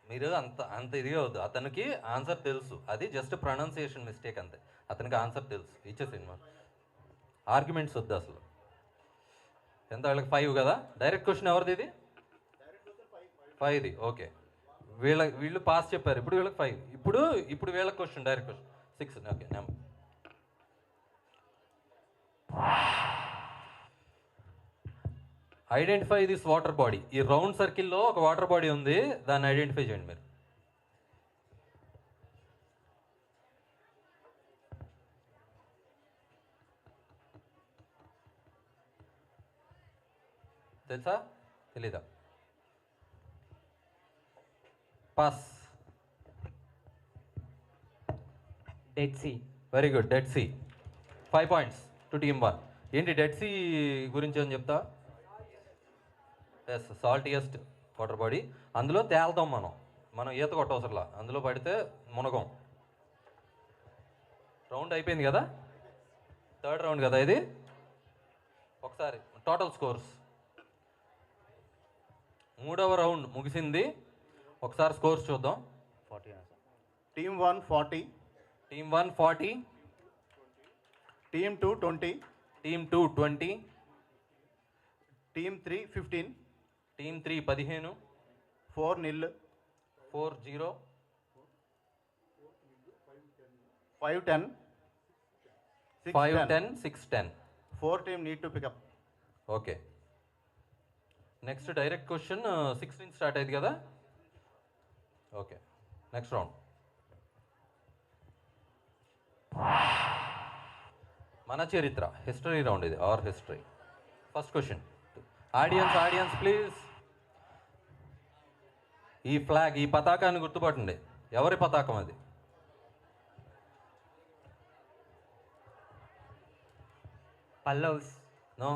మీరు అంత ఇదిగా వద్దు. అతనికి ఆన్సర్ తెలుసు, అది జస్ట్ ప్రొనౌన్సియేషన్ మిస్టేక్ అంతే. అతనికి ఆన్సర్ తెలుసు. ఇచ్చేసేయండి. మరి ఆర్గ్యుమెంట్స్ వద్దు అసలు. ఎంత వాళ్ళకి? 5 కదా. డైరెక్ట్ క్వశ్చన్ ఎవరిది ఇది? 5ది. ఓకే, వీళ్ళు పాస్ చెప్పారు, ఇప్పుడు వీళ్ళకి 5. ఇప్పుడు వీళ్ళకి question, direct question 6. Okay, number. Identify this water body. ఈ రౌండ్ సర్కిల్లో ఒక వాటర్ బాడీ ఉంది, దాన్ని ఐడెంటిఫై చేయండి మీరు. తెలుసా? తెలీదా? Pass. Dead Sea. Very good, Dead Sea. 5 points to team 1. ఏంటి డెడ్ సీ గురించి అని చెప్తా? Yes, saltiest water body. అందులో తేల్తాం మనం ఈత కొట్టవసరలా, అందులో పడితే మునగం. రౌండ్ అయిపోయింది కదా, 3rd రౌండ్ కదా ఇది. ఒకసారి టోటల్ స్కోర్స్. 3వ రౌండ్ ముగిసింది, ఒకసారి స్కోర్స్ చూద్దాం. Team 1 40, team 1 40, team 2 20, team 2 20, team 3 15, team 3 15, 4-0, 4-0, 5-10, 5-10, 6-10. 4 team need to pick up. Okay, next direct question 16 start అయింది కదా. Okay, next round. మన చరిత్ర, హిస్టరీ రౌండ్ ఇది, or history. First question. Audience please. ఈ ఫ్లాగ్, ఈ పతాకాన్ని గుర్తుపట్టండి. ఎవరి పతాకం అది? Pallavas. No.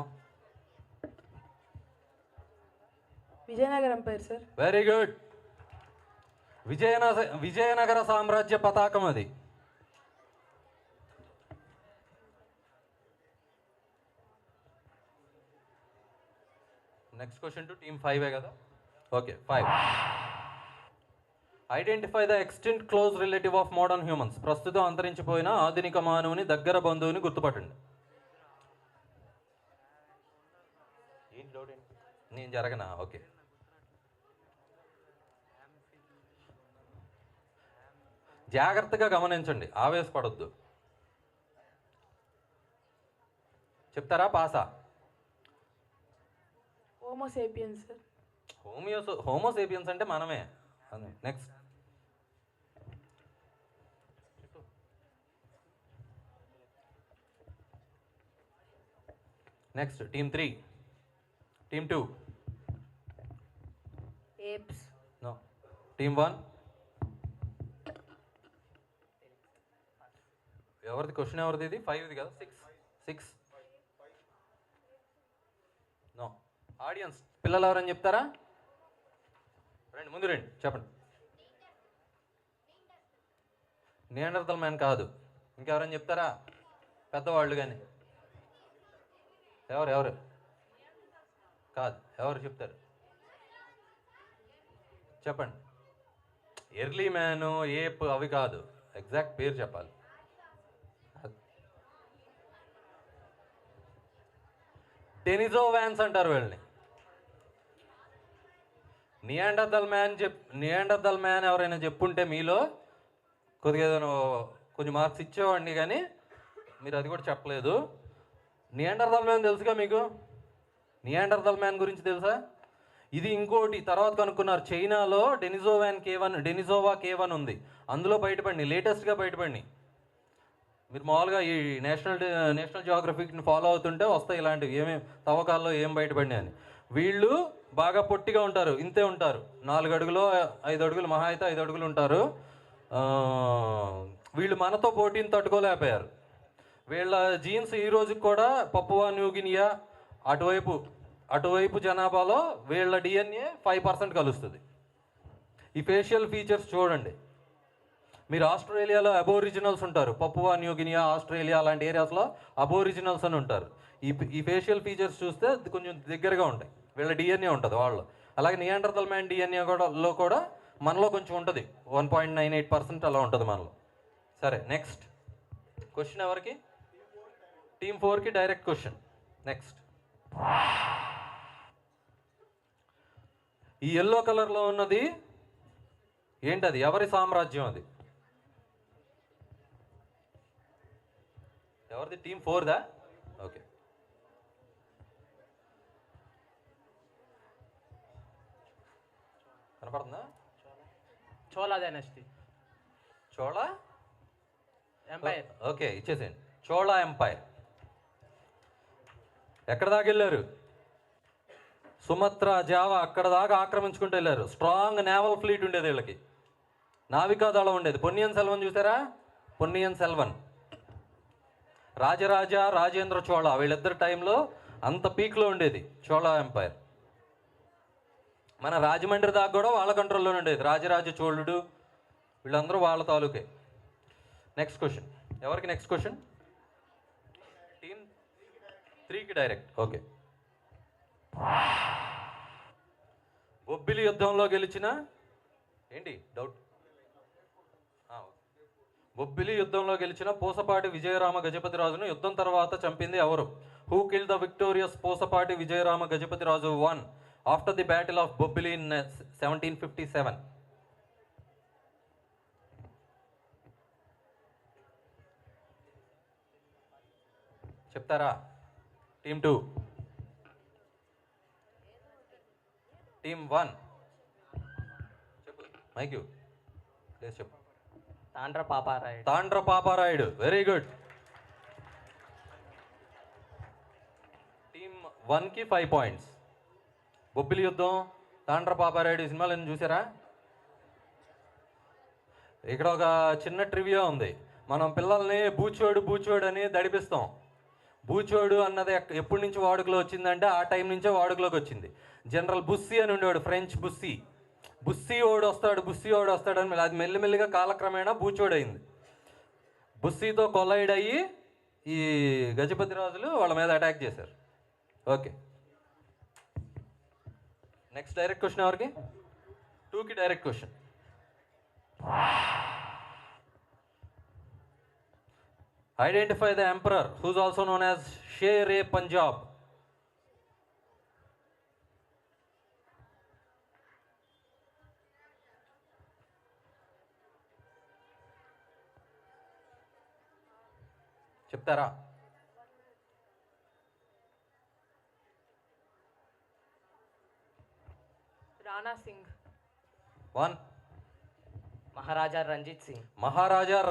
Vijayanagaram empire sir. Very good. Vijayanagara సామ్రాజ్య పతాకం అది. నెక్స్ట్ క్వశ్చన్ టు టీమ్ 5 కదా. Okay, 5. Identify the extinct close relative of modern humans. ప్రస్తుతం అంతరించిపోయిన ఆధునిక మానవుని దగ్గర బంధువుని గుర్తుపట్టండి. నేను జరగనా? ఓకే, జాగ్రత్తగా గమనించండి, ఆవేశపడొద్దు. చెప్తారా? పాసా? Homo sapiens sir. హోమోసేపియన్స్ అంటే మనమే. Next. Next team 3, team 2. Apes. No. Team 1. ఎవరిది క్వశ్చన్? ఎవరిది ఇది? 5ది కదా. 6. నో. ఆడియన్స్ పిల్లలు ఎవరని చెప్తారా? రండి, ముందు రండి, చెప్పండి. నియాండర్తల్ మ్యాన్ కాదు. ఇంకెవరని చెప్తారా? పెద్దవాళ్ళు కానీ ఎవరు కాదు, ఎవరు చెప్తారు? చెప్పండి. ఎర్లీ మ్యాను, ఏప్ అవి కాదు, ఎగ్జాక్ట్ పేరు చెప్పాలి. డెనిజోవాన్స్ అంటారు వీళ్ళని. నియాండర్దల్ మ్యాన్ ఎవరైనా చెప్పుంటే మీలో కొద్దిగా కొంచెం మార్క్స్ ఇచ్చేవాడిని, కానీ మీరు అది కూడా చెప్పలేదు. నియాండర్దల్ మ్యాన్ తెలుసుగా మీకు? నియాండర్దల్ మ్యాన్ గురించి తెలుసా? ఇది ఇంకోటి తర్వాత కనుక్కున్నారు. చైనాలో డెనిజోవా కేవన్ ఉంది, అందులో బయటపడి లేటెస్ట్గా బయటపడి. మీరు మామూలుగా ఈ నేషనల్ జియోగ్రఫీని ఫాలో అవుతుంటే వస్తాయి ఇలాంటివి, ఏమేమి తవ్వకాల్లో ఏం బయటపడినాయి అని. వీళ్ళు బాగా పొట్టిగా ఉంటారు, ఇంతే ఉంటారు, 4 అడుగులో 5 అడుగులు, మహా అయితే 5 అడుగులు ఉంటారు. వీళ్ళు మనతో పోటీని తట్టుకోలేకపోయారు. వీళ్ళ జీన్స్ ఈ రోజుకి కూడా పప్పువా న్యూగినియా అటువైపు జనాభాలో వీళ్ళ డిఎన్ఏ 5% కలుస్తుంది. ఈ ఫేషియల్ ఫీచర్స్ చూడండి. మీరు ఆస్ట్రేలియాలో అబోరిజినల్స్ ఉంటారు, పప్పువా న్యూగినియా, ఆస్ట్రేలియా అలాంటి ఏరియాస్లో అబోరిజినల్స్ అని ఉంటారు. ఈ ఫేషియల్ ఫీచర్స్ చూస్తే కొంచెం దగ్గరగా ఉంటాయి, వీళ్ళ డిఎన్ఏ ఉంటుంది వాళ్ళు. అలాగే నియాండర్దల్ మ్యాన్ డిఎన్ఏ కూడా మనలో కొంచెం ఉంటుంది, 1.98% అలా ఉంటుంది మనలో. సరే, నెక్స్ట్ క్వశ్చన్ ఎవరికి? టీమ్ 4కి డైరెక్ట్ క్వశ్చన్. నెక్స్ట్, ఈ ఎల్లో కలర్లో ఉన్నది ఏంటది? ఎవరి సామ్రాజ్యం అది? ఎవరిది? టీమ్ 4దా? ఓకే. కనపడుతుందా? Chola dynasty. Chola empire. Okay, ఇచ్చేసేయండి. చోళా ఎంపైర్. ఎక్కడ దాకా వెళ్ళారు? సుమత్రా, జావా అక్కడ దాకా ఆక్రమించుకుంటూ వెళ్ళారు. స్ట్రాంగ్ నేవల్ ఫ్లీట్ ఉండేది వీళ్ళకి, నావికాదళం ఉండేది. పొన్నియన్ సెల్వన్ చూసారా? పొన్నియన్ సెల్వన్, రాజేంద్ర చోళ, వీళ్ళిద్దరు టైంలో అంత పీక్లో ఉండేది చోళా ఎంపైర్. మన రాజమండ్రి దాకా కూడా వాళ్ళ కంట్రోల్లోనే ఉండేది. రాజరాజ చోళుడు వీళ్ళందరూ వాళ్ళ తాలూకే. నెక్స్ట్ క్వశ్చన్ ఎవరికి? నెక్స్ట్ క్వశ్చన్ టీమ్ 3కి డైరెక్ట్. ఓకే. బొబ్బిలి యుద్ధంలో గెలిచిన ఏంటి డౌట్? బొబ్బిలి యుద్ధంలో గెలిచిన పూసపాటి విజయరామ గజపతి రాజును యుద్ధం తర్వాత చంపింది ఎవరు? Who kill the victorious Pusapati Vijayarama Gajapati Raju 1 after the battle of Bobbili in 1757? చెప్తారా? టీమ్ 2, టీమ్ 1 చెప్పు, మైక్ యూ ప్లీజ్ చెప్పు. తాండ్ర పాపారాయుడు, వెరీ గుడ్. టీమ్ 1కి 5 పాయింట్స్. బొబ్బిలి యుద్ధం, తాండ్ర పాపారాయుడు సినిమాలను చూసారా? ఇక్కడ ఒక చిన్న ట్రివియా ఉంది. మనం పిల్లల్ని బూచోడు అని దడిపిస్తాం. బూచోడు అన్నది ఎప్పటి నుంచి వాడుకలో వచ్చిందంటే ఆ టైం నుంచే వాడుకలోకి వచ్చింది. జనరల్ బుస్సీ అని ఉండేవాడు, ఫ్రెంచ్ బుస్సీ ఓడు వస్తాడు అని అది మెల్లిమెల్లిగా కాలక్రమేణా బూచోడు అయింది. బుస్సీతో కొలైడ్ అయ్యి ఈ గజపతి రాజులు వాళ్ళ మీద అటాక్ చేశారు. ఓకే. నెక్స్ట్ డైరెక్ట్ క్వశ్చన్ ఎవరికి? 2కి direct question. Identify the emperor whose also known as Sher e Punjab. చెప్తారా? రాణా సింగ్. 1 Maharaja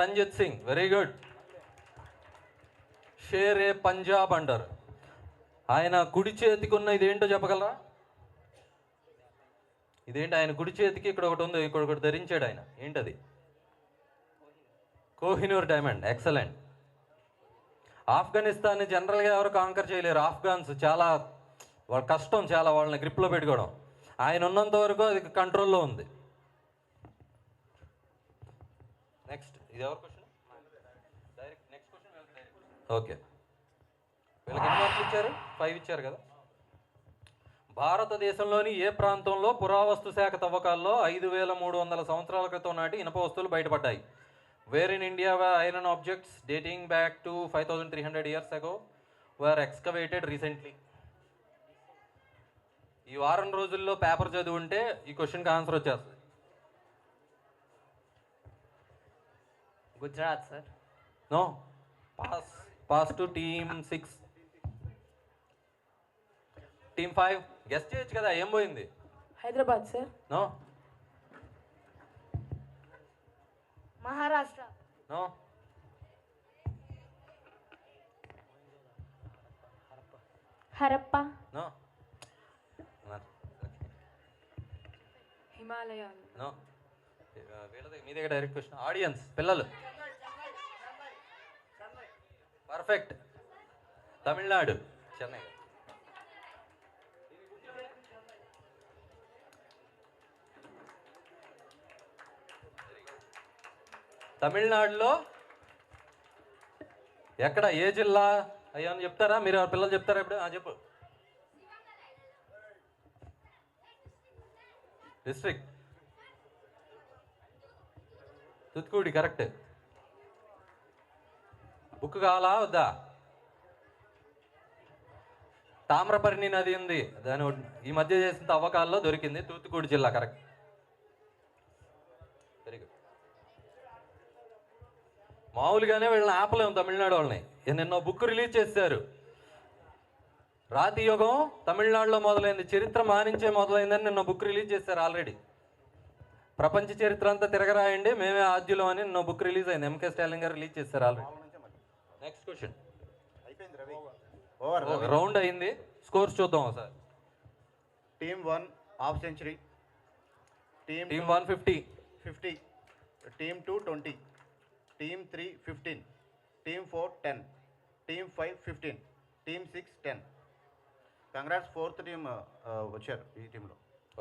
Ranjit Singh, very good. షేర్ ఏ పంజాబ్ అంటారు. ఆయన కుడి చేతికి ఉన్న ఇదేంటో చెప్పగలరా? ఇదేంటి? ఆయన కుడి చేతికి ఇక్కడ ఒకటి ఉంది, ఇక్కడ ఒకటి ధరించాడు ఆయన. ఏంటది? కోహినూర్ డైమండ్. ఎక్సలెంట్. ఆఫ్ఘనిస్తాన్ని జనరల్గా ఎవరు కాంకర్ చేయలేరు. ఆఫ్ఘాన్స్ చాలా వాళ్ళ కష్టం, చాలా వాళ్ళని గ్రిప్లో పెట్టుకోవడం. ఆయన ఉన్నంత వరకు అది కంట్రోల్లో ఉంది. నెక్స్ట్, ఇది ఎవరి question? Direct next question. Okay, వీళ్ళకి ఎన్ని మార్కులు ఇచ్చారు? 5 ఇచ్చారు కదా. భారతదేశంలోని ఏ ప్రాంతంలో పురావస్తు శాఖ తవ్వకాల్లో 5300 సంవత్సరాల క్రితం నాటి ఇనప వస్తువులు బయటపడ్డాయి? Where in India iron objects dating back to 5300 years ago were excavated recently? ఈ వారం రోజుల్లో పేపర్ చదివి ఉంటే ఈ క్వశ్చన్కి ఆన్సర్ వచ్చేస్తుంది. Gujarat sir. No, pass to team 6. Team 5 guess చేయొచ్చు కదా, ఏం పోయింది? Hyderabad sir. No. Maharashtra. No. Harappa. No. హిమాలయాలు. నో. మీ దగ్గర డైరెక్ట్ క్వశ్చన్. ఆడియన్స్, పిల్లలు. పర్ఫెక్ట్. తమిళనాడు, చెన్నై. తమిళనాడులో ఎక్కడ, ఏ జిల్లా అయ్యా అని చెప్తారా మీరు? పిల్లలు చెప్తారా ఇప్పుడు? చెప్పు. District తుత్తుకుడి, correct. బుక్ కావాలా వద్దా? తామ్రపర్ణి నది ఉంది, దాని ఈ మధ్య చేసిన తవ్వకాల్లో దొరికింది. తూత్తుకుడి జిల్లా, కరెక్ట్. Very good. మామూలుగానే వీళ్ళని ఆపలేము తమిళనాడు వాళ్ళని. నిన్న బుక్ రిలీజ్ చేశారు. రాతి యుగం తమిళనాడులో మొదలైంది, చరిత్ర మానించే మొదలైందని నిన్న బుక్ రిలీజ్ చేశారు ఆల్రెడీ. ప్రపంచ చరిత్ర అంతా తిరగరాయండి, మేమే ఆద్యులం అని నిన్న బుక్ రిలీజ్ అయింది. ఎంకే స్టాలిన్ గారు రిలీజ్ చేశారు ఆల్రెడీ. Next question. రౌండ్ అయింది, స్కోర్స్ చూద్దాం ఒకసారి. Team 1 half century, team 1 50, team 2 20, team 3 15, team 4 10, team 5 15, team 6 10. Congrats, 4th team వచ్చారు ఈ టీంలో.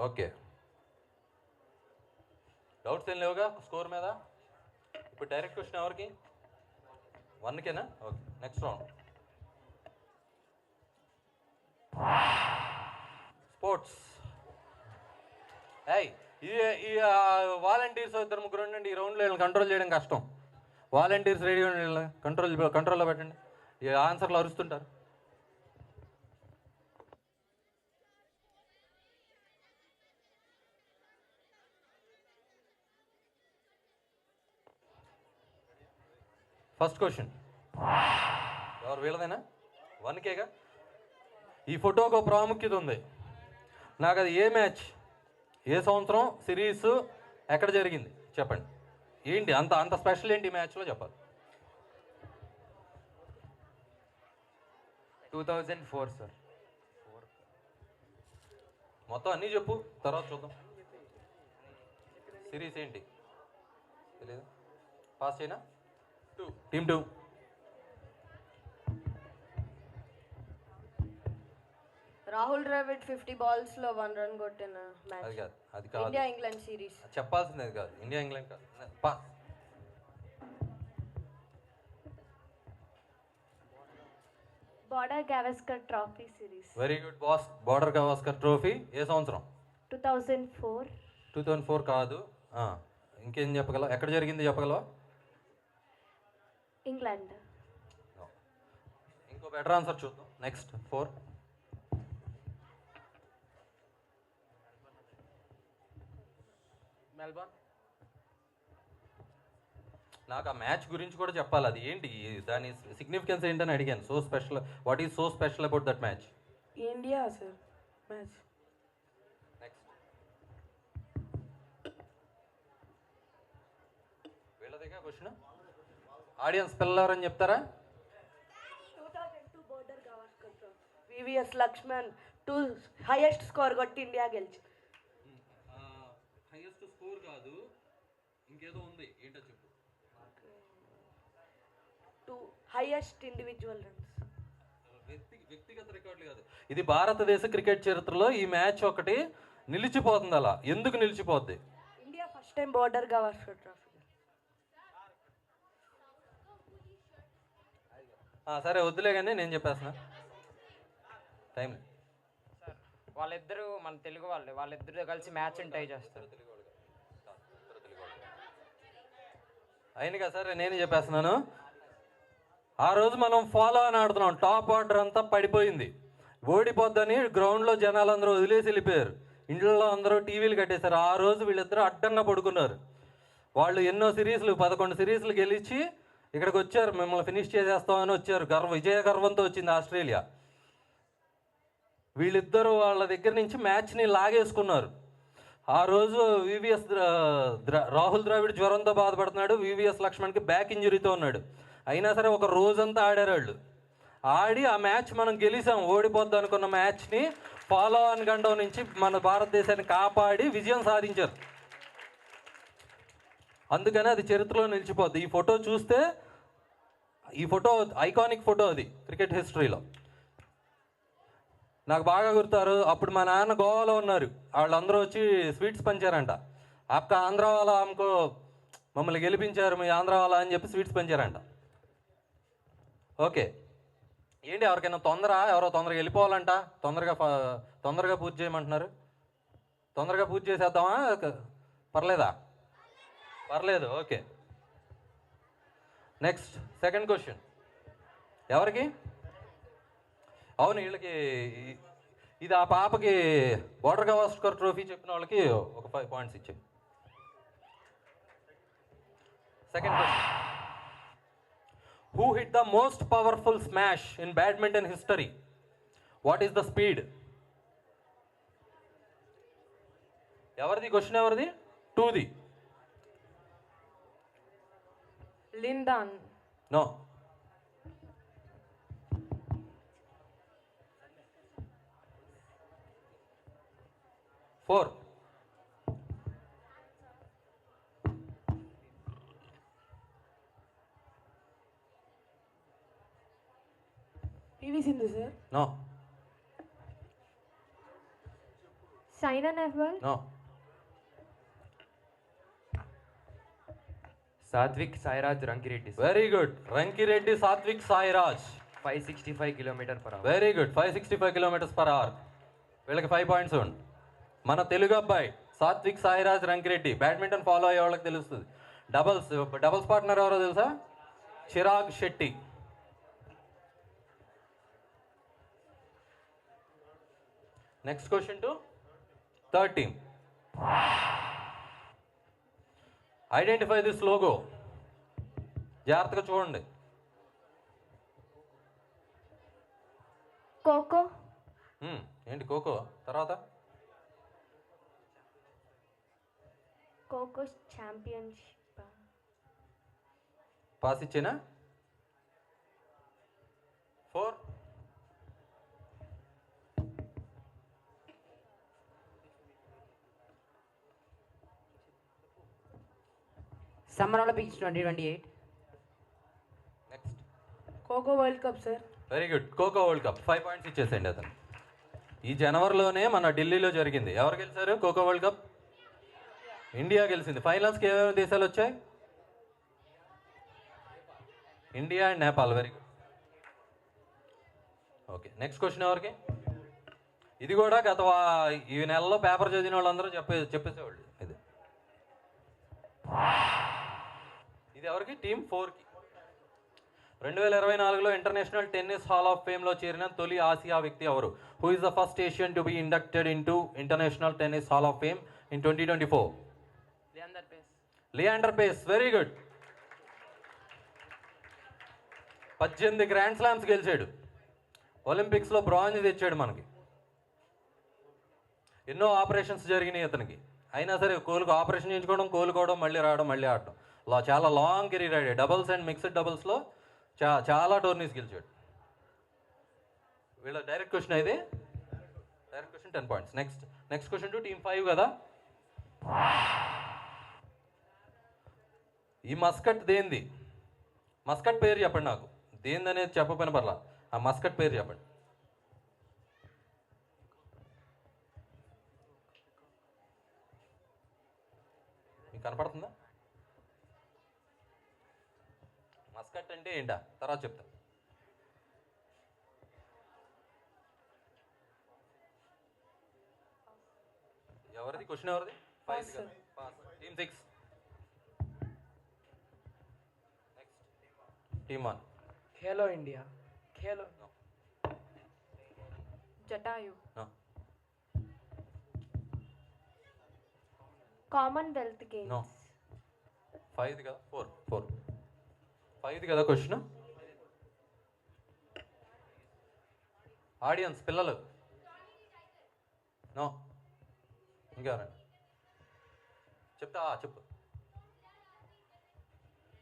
ఓకే, డౌట్స్ ఏం లేవుగా స్కోర్ మీద? ఇప్పుడు డైరెక్ట్ క్వశ్చన్ ఎవరికి? 1కేనా? Okay, next round. స్పోర్ట్స్. ఈ వాలంటీర్స్ ఇద్దరు ముగ్గురు ఉండండి. ఈ రౌండ్లో వీళ్ళని కంట్రోల్ చేయడం కష్టం. వాలంటీర్స్ రెడీ ఉండండి, కంట్రోల్లో పెట్టండి. ఈ ఆన్సర్లు అరుస్తుంటారు. ఫస్ట్ క్వశ్చన్ ఎవరు? వీళ్ళదేనా? 1కేగా. ఈ ఫోటోకు ఒక ప్రాముఖ్యత ఉంది. నాకు అది ఏ మ్యాచ్, ఏ సంవత్సరం, సిరీస్, ఎక్కడ జరిగింది చెప్పండి. ఏంటి అంత అంత స్పెషల్ ఏంటి ఈ మ్యాచ్లో చెప్పాలి. 2004 సార్. మొత్తం అన్నీ చెప్పు, తర్వాత చూద్దాం. సిరీస్ ఏంటి తెలియదు. పాస్ చేయనా? టీమ్ 2. రాహుల్ ద్రావిడ్ 50 balls లో 1 run కొట్టిన అది మ్యాచ్. కాదు, అది కాదు. India England series. చెప్పాల్సింది అది కాదు. ఇండియా ఇంగ్లాండ్ కాదు. Pass. Border Gavaskar Trophy series. Very good boss. Border Gavaskar Trophy ఏ సంవత్సరం? 2004. 2004 కాదు. ఇంకేం చెప్పగలవు? ఎక్కడ జరిగింది చెప్పగలవా? ఇంగ్లాండ్. ఇంకో బెటర్ ఆన్సర్ చూద్దాం. నెక్స్ట్ 4. మెల్బోర్న్. నాకు ఆ మ్యాచ్ గురించి కూడా చెప్పాలి. అది ఏంటి, దాని సిగ్నిఫికెన్స్ ఏంటని అడిగాను. So special, what is so special about that match? India sir match. Next వీళ్ళదేగా క్వశ్చన్. ఆడియన్స్ పిల్లలని చెప్తారా? 2002 Border Gavaskar Trophy. VVS Laxman 2 highest score కొట్టి ఇండియా గెలిచి. హైయెస్ట్ స్కోర్ కాదు, ఇంకేదో ఉంది. ఏంటో చెప్పు. 2 హైయెస్ట్ ఇండివిజువల్ రన్స్. వ్యక్తిగత రికార్డులు కాదు. ఇది భారతదేశ క్రికెట్ చరిత్రలో ఈ మ్యాచ్ ఒకటి నిలిచిపోతుంది. అలా ఎందుకు నిలిచిపోద్ది? India first time Border Gavaskar Trophy. సరే వద్దులే కానీ నేను చెప్పేస్తున్నా టైం సార్ వాళ్ళిద్దరూ మన తెలుగు వాళ్ళిద్దరు కలిసి మ్యాచ్ టై చేస్తారు. అయింది కదా సరే నేను చెప్పేస్తున్నాను. ఆ రోజు మనం ఫాలో అని ఆడుతున్నాం, టాప్ ఆర్డర్ అంతా పడిపోయింది, ఓడిపోద్దని గ్రౌండ్లో జనాలు అందరూ వదిలేసి వెళ్ళిపోయారు, ఇంట్లో అందరూ టీవీలు కట్టేశారు. ఆ రోజు వీళ్ళిద్దరూ అడ్డంగా పడుకున్నారు. వాళ్ళు ఎన్నో సిరీస్లు 11 సిరీస్లు గెలిచి ఇక్కడికి వచ్చారు, మిమ్మల్ని ఫినిష్ చేసేస్తామని వచ్చారు. విజయ గర్వంతో వచ్చింది ఆస్ట్రేలియా. వీళ్ళిద్దరూ వాళ్ళ దగ్గర నుంచి మ్యాచ్ని లాగేసుకున్నారు. ఆ రోజు రాహుల్ ద్రావిడ్ జ్వరంతో బాధపడుతున్నాడు, వివిఎస్ లక్ష్మణ్కి బ్యాక్ ఇంజరీతో ఉన్నాడు. అయినా సరే ఒక రోజంతా ఆడారు వాళ్ళు. ఆడి ఆ మ్యాచ్ మనం గెలిచాం. ఓడిపోద్ది అనుకున్న మ్యాచ్ని ఫాలో ఆన్ గండం నుంచి మన భారతదేశాన్ని కాపాడి విజయం సాధించారు. అందుకని అది చరిత్రలో నిలిచిపోద్ది. ఈ ఫోటో చూస్తే, ఈ ఫోటో ఐకానిక్ ఫోటో, అది క్రికెట్ హిస్టరీలో. నాకు బాగా గుర్తారు, అప్పుడు మా నాన్న గోవాలో ఉన్నారు, వాళ్ళందరూ వచ్చి స్వీట్స్ పంచారంట. ఆప్కా ఆంధ్ర వాళ్ళ ఆమెకో మమ్మల్ని గెలిపించారు మీ ఆంధ్ర వాళ్ళ అని చెప్పి స్వీట్స్ పంచారంట. ఓకే, ఏంటి ఎవరికైనా ఎవరో తొందరగా వెళ్ళిపోవాలంట, తొందరగా పూజ చేయమంటున్నారు. తొందరగా పూజ చేసేద్దామా? పర్లేదా? పర్లేదు. ఓకే, నెక్స్ట్ సెకండ్ క్వశ్చన్ ఎవరికి? అవును, వీళ్ళకి ఇది ఆ పాపకి బోర్డర్ గవాస్కర్ ట్రోఫీ చెప్పిన వాళ్ళకి ఒక 5 పాయింట్స్ ఇచ్చాం. Second question, who hit the most powerful smash in badminton history? What is the speed? ఎవరిది క్వశ్చన్? ఎవరిది? 2ది. Lin Dan. No. Four. PV Sindhu sir. No. Saina Nehwal. No. Satwik Sairaj Rankireddy. Very good. Rankireddy Satwik Sairaj. 565 km/h. Very good. 565 km/h. వీళ్ళకి 5 points ఉంది. మన తెలుగు అబ్బాయి Satwik Sairaj Rankireddy. Badminton follow అయ్యే వాళ్ళకి తెలుస్తుంది. డబల్స్ పార్ట్నర్ ఎవరో తెలుసా? Chirag Shetty. Next question to third team. Identify this logo. జాగ్రత్తగా చూడండి. Coco. ఏంటి కోకో? తర్వాత Coco Championship. పాస్ ఇచ్చేనా? 4. Summer Olympics 2028. Next. Coco World Cup sir. Very good. Kho kho World Cup 5 points ఇచ్చేసేయండి అతను. ఈ జనవరిలోనే మన ఢిల్లీలో జరిగింది. ఎవరు గెలిచారు కోకో వరల్డ్ కప్? ఇండియా గెలిచింది. ఫైనల్స్కి ఏమేమి దేశాలు వచ్చాయి? India and Nepal. Very good. Okay, next question ఎవరికి? ఇది కూడా ఈ నెలలో పేపర్ చదివిన వాళ్ళందరూ చెప్పేసేవాళ్ళు. ఇది ఎవరికి? టీమ్ 4కి. 2024లో ఇంటర్నేషనల్ టెన్నిస్ హాల్ ఆఫ్ ఫేమ్లో చేరిన తొలి ఆసియా వ్యక్తి ఎవరు? Who is the first Asian to be inducted in to international tennis hall of fame in 2024? Leander Paes. Very good. 18 grand slams గెలిచాడు. ఒలింపిక్స్లో బ్రాంజ్ తెచ్చాడు మనకి. ఎన్నో ఆపరేషన్స్ జరిగినాయి అతనికి. అయినా సరే ఆపరేషన్ చేయించుకోవడం, కోలుకోవడం, మళ్ళీ రావడం, మళ్ళీ ఆడటం, చాలా లాంగ్ కెరీర్ ఆడాడు. డబుల్స్ అండ్ మిక్స్డ్ డబుల్స్లో చాలా టోర్నీస్ గెలిచాడు. వీళ్ళ డైరెక్ట్ క్వశ్చన్ అయితే direct question 10 points. Next question to team 5 కదా. ఈ మస్కట్ దేంది? మస్కట్ పేరు చెప్పండి నాకు. దేంది అనేది చెప్పపోయిన పర్లా, ఆ మస్కట్ పేరు చెప్పండి. మీకు కనపడుతుందా? మస్కట్ అంటే ఏంటా? తర్వాత చెప్తా. ఎవరిది క్వశ్చన్ ఎవరిది? 5 కదా. Pass. Team 6. Next team 1. Khelo India. Khelo. Jatayu. No. Commonwealth Games. No. 5 కదా. 4. 5 కదా క్వశ్చన్. ఆడియన్స్ పిల్లలు. నో. ఇంకెవరండి చెప్తా? చెప్పు.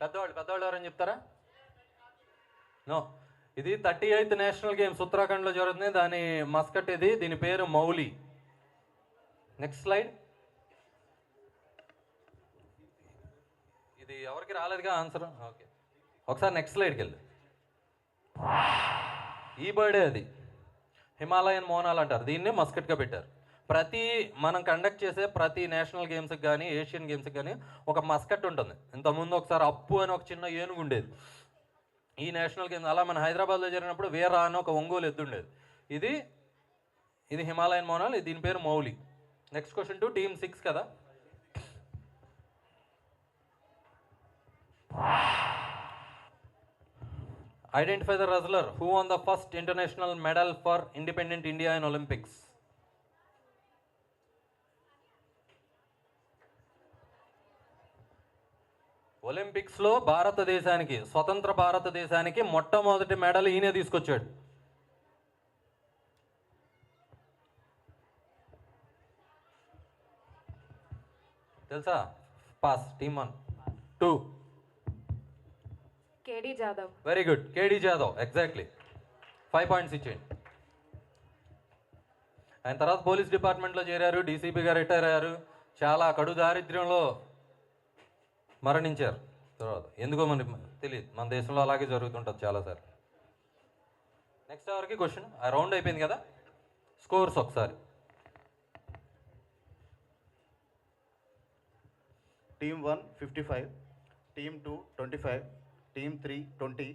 పెద్దవాళ్ళు ఎవరని చెప్తారా? నో. ఇది 38th నేషనల్ గేమ్స్ ఉత్తరాఖండ్లో జరుగుతుంది. దాని మస్కట్ ఇది. దీని పేరు మౌలి. Next slide. ఇది ఎవరికి రాలేదుగా ఆన్సర్? ఓకే, ఒకసారి నెక్స్ట్ స్లైడ్కి వెళ్ళు. ఈ బర్డే అది హిమాలయన్ మోనాల్ అంటారు. దీన్నే మస్కట్గా పెట్టారు. మనం కండక్ట్ చేసే ప్రతి నేషనల్ గేమ్స్కి కానీ ఏషియన్ గేమ్స్కి కానీ ఒక మస్కట్ ఉంటుంది. ఇంతకుముందు ఒకసారి అప్పు అని ఒక చిన్న ఏనుగు ఉండేది ఈ నేషనల్ గేమ్స్. అలా మన హైదరాబాద్లో జరిగినప్పుడు వీరా అని ఒక ఒంగోలు ఎద్దు ఉండేది. ఇది హిమాలయన్ మోనాల్. దీని పేరు Mouli. Next question to team 6 కదా. Identify the wrestler who won the first international medal for independent India in Olympics. ఒలింపిక్స్లో భారతదేశానికి, స్వతంత్ర భారతదేశానికి మొట్టమొదటి మెడల్ ఈయనే తీసుకొచ్చాడు. తెలుసా? Pass. Team 1. 2. KD Jadhav. Very good. KD Jadhav. Exactly. 5 points ఇచ్చేయండి. ఆయన తర్వాత పోలీస్ డిపార్ట్మెంట్లో చేరారు. డీసీపీగా రిటైర్ అయ్యారు. చాలా కడు దారిద్ర్యంలో మరణించారు. తర్వాత ఎందుకో మనకి తెలియదు. మన దేశంలో అలాగే జరుగుతుంటుంది చాలాసార్లు. నెక్స్ట్ ఎవరికి క్వశ్చన్? ఆ రౌండ్ అయిపోయింది కదా. స్కోర్స్ ఒకసారి. Team 1 55, team 2 25, team 3 20,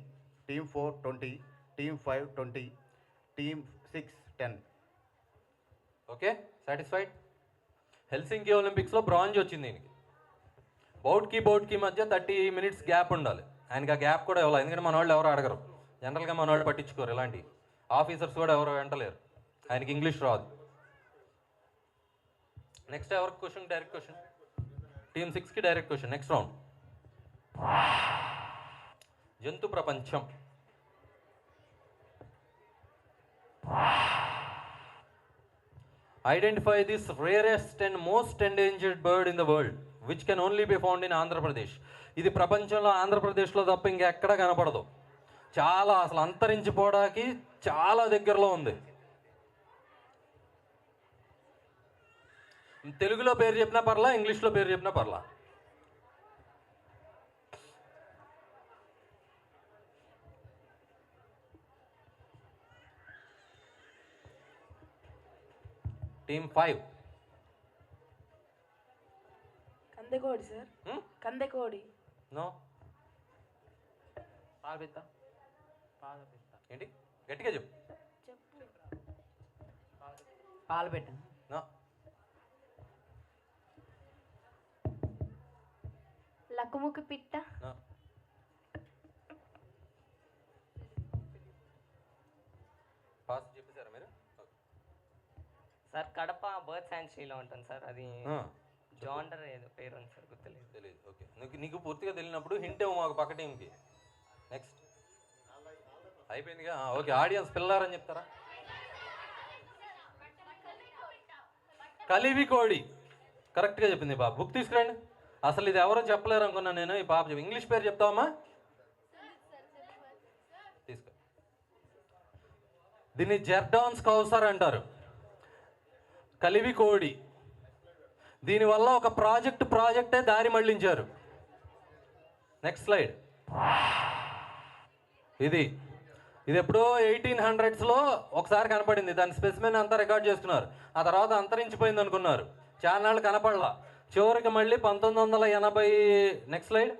team 4 20, team 5 20, team 6 10. Okay, satisfied? Helsinki ఒలింపిక్స్లో బ్రాంజ్ వచ్చింది దీనికి. బౌట్కి మధ్య 30 minutes గ్యాప్ ఉండాలి. ఆయనకి ఆ గ్యాప్ కూడా ఇవ్వాలి. ఎందుకంటే మన వాళ్ళు ఎవరు అడగరు. జనరల్గా మన వాళ్ళు పట్టించుకోరు. ఇలాంటి ఆఫీసర్స్ కూడా ఎవరు వెంటలేరు. ఆయనకి ఇంగ్లీష్ రాదు. నెక్స్ట్ ఎవరికి క్వశ్చన్? Direct question. టీమ్ 6కి డైరెక్ట్ క్వశ్చన్. Next round. జంతు ప్రపంచం. Identify this rarest and most endangered bird in the world which can only be found in Andhra Pradesh. ఇది ప్రపంచంలో ఆంధ్రప్రదేశ్లో తప్ప ఇంకెక్కడా కనపడదు. చాలా అసలు అంతరించిపోవడానికి చాలా దగ్గరలో ఉంది. తెలుగులో పేరు చెప్పినా పర్లా, ఇంగ్లీష్లో పేరు చెప్పినా పర్లా. టీమ్ 5. కందెకోడి సార్. కందెకోడి. నో. పాల్బిత్త. ఏంటి? గట్టిగా చెప్పు. పాల్బెట్ట. నో. లకుముకు పిట్ట. నో. పాస్ చెప్పేశారా మీరు? సార్ కడప బర్త్ శాంక్చురీలో ఉంటుంది సార్. అది జాండర్ ఏదో పేరు ఉంది సార్, గుర్తులేదు. తెలియదు. ఓకే, నీకు పూర్తిగా తెలియనప్పుడు హింట్ ఇవ్వు మాకు పక్క టీంకి. నెక్స్ట్ అయిపోయిందిగా. ఓకే, ఆడియన్స్ పిల్లారని చెప్తారా? కలివికోడి కరెక్ట్గా చెప్పింది బాబు. బుక్ తీసుకురండి. అసలు ఇది ఎవరో చెప్పలేరు అనుకున్నాను నేను. ఈ పాప ఇంగ్లీష్ పేరు చెప్తావమ్మా? తీసుకో. దీన్ని జెర్డాన్స్ కౌసర్ అంటారు. కలివికోడి. దీనివల్ల ఒక ప్రాజెక్టే దారి మళ్లించారు. Next slide. ఇది ఎప్పుడో 1800s ఒకసారి కనపడింది. దాని స్పెసిమెన్ అంతా రికార్డ్ చేసుకున్నారు. ఆ తర్వాత అంతరించిపోయింది అనుకున్నారు. చాలా నాళ్ళు కనపడలా. చివరికి మళ్ళీ 1980. Next slide.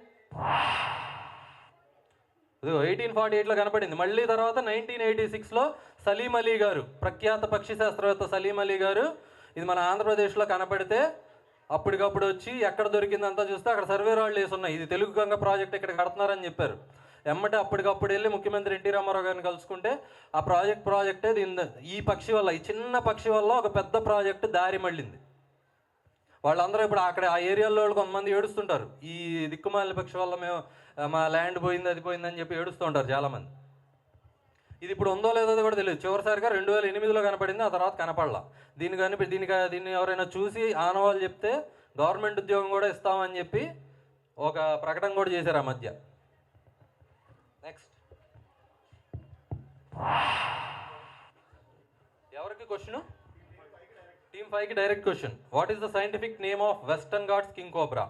ఇది 1848లో కనపడింది. మళ్ళీ తర్వాత 1986లో సలీం అలీ గారు, ప్రఖ్యాత పక్షి శాస్త్రవేత్త సలీం అలీ గారు ఇది మన ఆంధ్రప్రదేశ్లో కనపడితే అప్పటికప్పుడు వచ్చి ఎక్కడ దొరికిందంతా చూస్తే అక్కడ సర్వే రాళ్ళు వేసి ఉన్నాయి, ఇది తెలుగు గంగ ప్రాజెక్ట్ ఇక్కడ కడుతున్నారని చెప్పారు. ఎమ్మటే అప్పటికప్పుడు వెళ్ళి ముఖ్యమంత్రి ఎన్టీ రామారావు గారిని కలుసుకుంటే ఆ ప్రాజెక్టే ఈ పక్షి వల్ల, ఈ చిన్న పక్షి వల్ల ఒక పెద్ద ప్రాజెక్టు దారి మళ్ళింది. వాళ్ళందరూ ఇప్పుడు అక్కడ ఆ ఏరియాలో వాళ్ళు కొంతమంది ఏడుస్తుంటారు, ఈ దిక్కుమాలిన పక్షి వల్ల మేము మా ల్యాండ్ పోయింది అది పోయిందని చెప్పి ఏడుస్తూ ఉంటారు చాలామంది. ఇది ఇప్పుడు ఉందో లేదో కూడా తెలియదు. చివరిసారిగా 2008లో కనపడింది, ఆ తర్వాత కనపడలా. దీన్ని ఎవరైనా చూసి ఆనవాళ్ళు చెప్తే గవర్నమెంట్ ఉద్యోగం కూడా ఇస్తామని చెప్పి ఒక ప్రకటన కూడా చేశారు ఆ మధ్య. నెక్స్ట్ ఎవరికి క్వశ్చన్? టీమ్ 5కి direct question. What is the scientific name of western Ghats king cobra?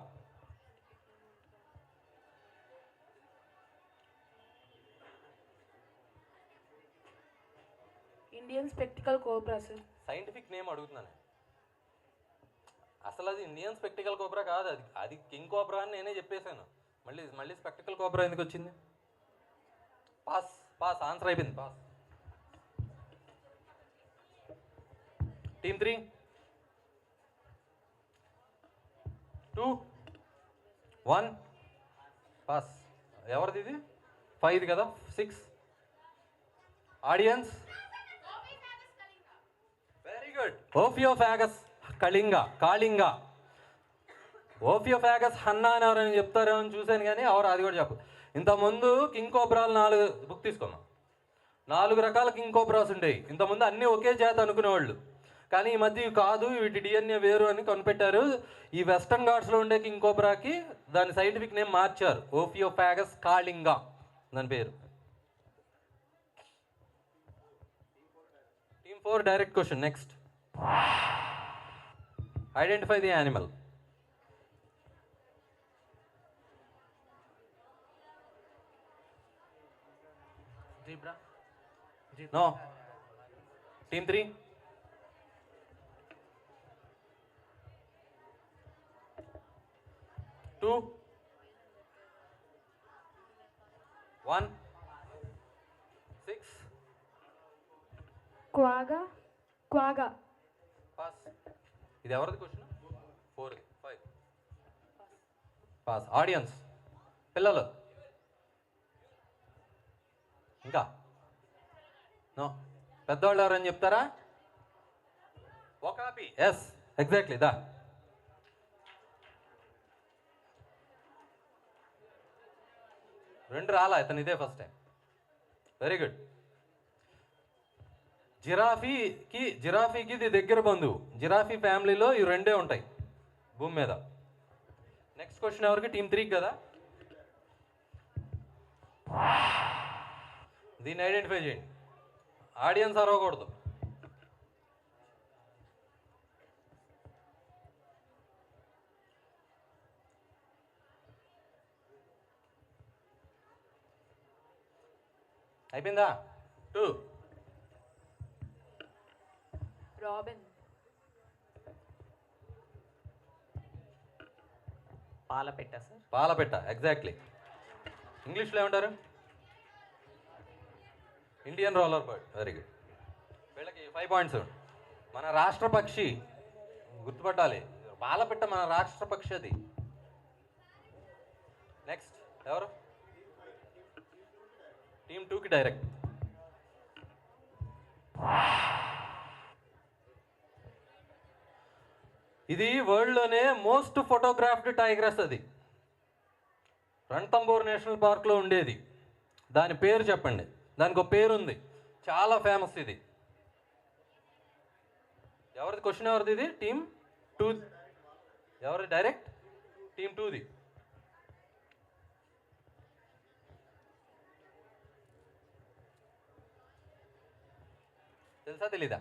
Indian spectacle cobra sir. Scientific name అడుగుతున్నాను. అసలు అది ఇండియన్ స్పెక్టికల్ కోబ్రా కాదు, అది కింగ్ కోబ్రా అని నేనే చెప్పేశాను. మళ్ళీ స్పెక్టికల్ కోబ్రా ఎందుకు వచ్చింది? పాస్ ఆన్సర్ అయిపోయింది. పాస్. Team 3 2 1 pass. ఎవరిది ఇది? 5 కదా, 6. Audience very good. Ophiophagus kalinga. Ophiophagus hannah అని ఎవరైనా చెప్తారేమో అని చూశాను కానీ అది కూడా చెప్పు. ఇంతకుముందు కింగ్ కోబ్రాలు 4 బుక్ తీసుకున్నాం. 4 రకాల కింగ్ కోబ్రాస్ ఉండేవి ఇంతకుముందు, అన్నీ ఒకే జాతి అనుకునేవాళ్ళు. కానీ ఈ మధ్య ఇవి కాదు, వీటి డిఎన్ఏ వేరు అని కనిపెట్టారు. ఈ వెస్టర్న్ ఘాట్స్లో ఉండే కింగ్ కోబ్రాకి దాని సైంటిఫిక్ నేమ్ మార్చారు, ఓఫియోఫాగస్ కాళింగ దాని పేరు. Team 4 direct question. Next identify the animal. Zebra. No. Team 3 2 1 6 quagga. Pass. ఇది ఎవరిది క్వశ్చన్? 4 5 పాస్. ఆడియన్స్ పిల్లలు ఇంకా నో. పెద్దవాళ్ళు ఎవరని చెప్తారా? ఒకాపి. Yes exactly. దా. రెండు రాలా, ఇతను ఇదే ఫస్ట్ టైం. Very good. జిరాఫీకి ఇది దగ్గర బంధువు. జిరాఫీ ఫ్యామిలీలో ఇవి 2 ఉంటాయి భూమి మీద. నెక్స్ట్ క్వశ్చన్ ఎవరికి? టీమ్ 3 కదా. దీన్ని ఐడెంటిఫై చేయండి. ఆడియన్స్ అరవకూడదు. అయిపోయిందా? 2 రాబిన్. పాలపెట్ట సార్. పాలపెట్ట ఎగ్జాక్ట్లీ. ఇంగ్లీష్లో ఏమంటారు? Indian roller bird. Very good. వీళ్ళకి 5 పాయింట్స్. మన రాష్ట్ర పక్షి గుర్తుపట్టాలి, పాలపెట్ట మన రాష్ట్ర పక్షి అది. నెక్స్ట్ ఎవరు? టీమ్ 2కి డైరెక్ట్. ఇది వరల్డ్లోనే మోస్ట్ ఫోటోగ్రాఫ్డ్ టైగరస్. అది రణతంబోర్ నేషనల్ పార్క్లో ఉండేది. దాని పేరు చెప్పండి. దానికి ఒక పేరు ఉంది, చాలా ఫేమస్ ఇది. ఎవరిది క్వశ్చన్? ఎవరిది ఇది? టీమ్ 2. ఎవరిది డైరెక్ట్? టీమ్ 2ది. తెలుసా తెలీదా?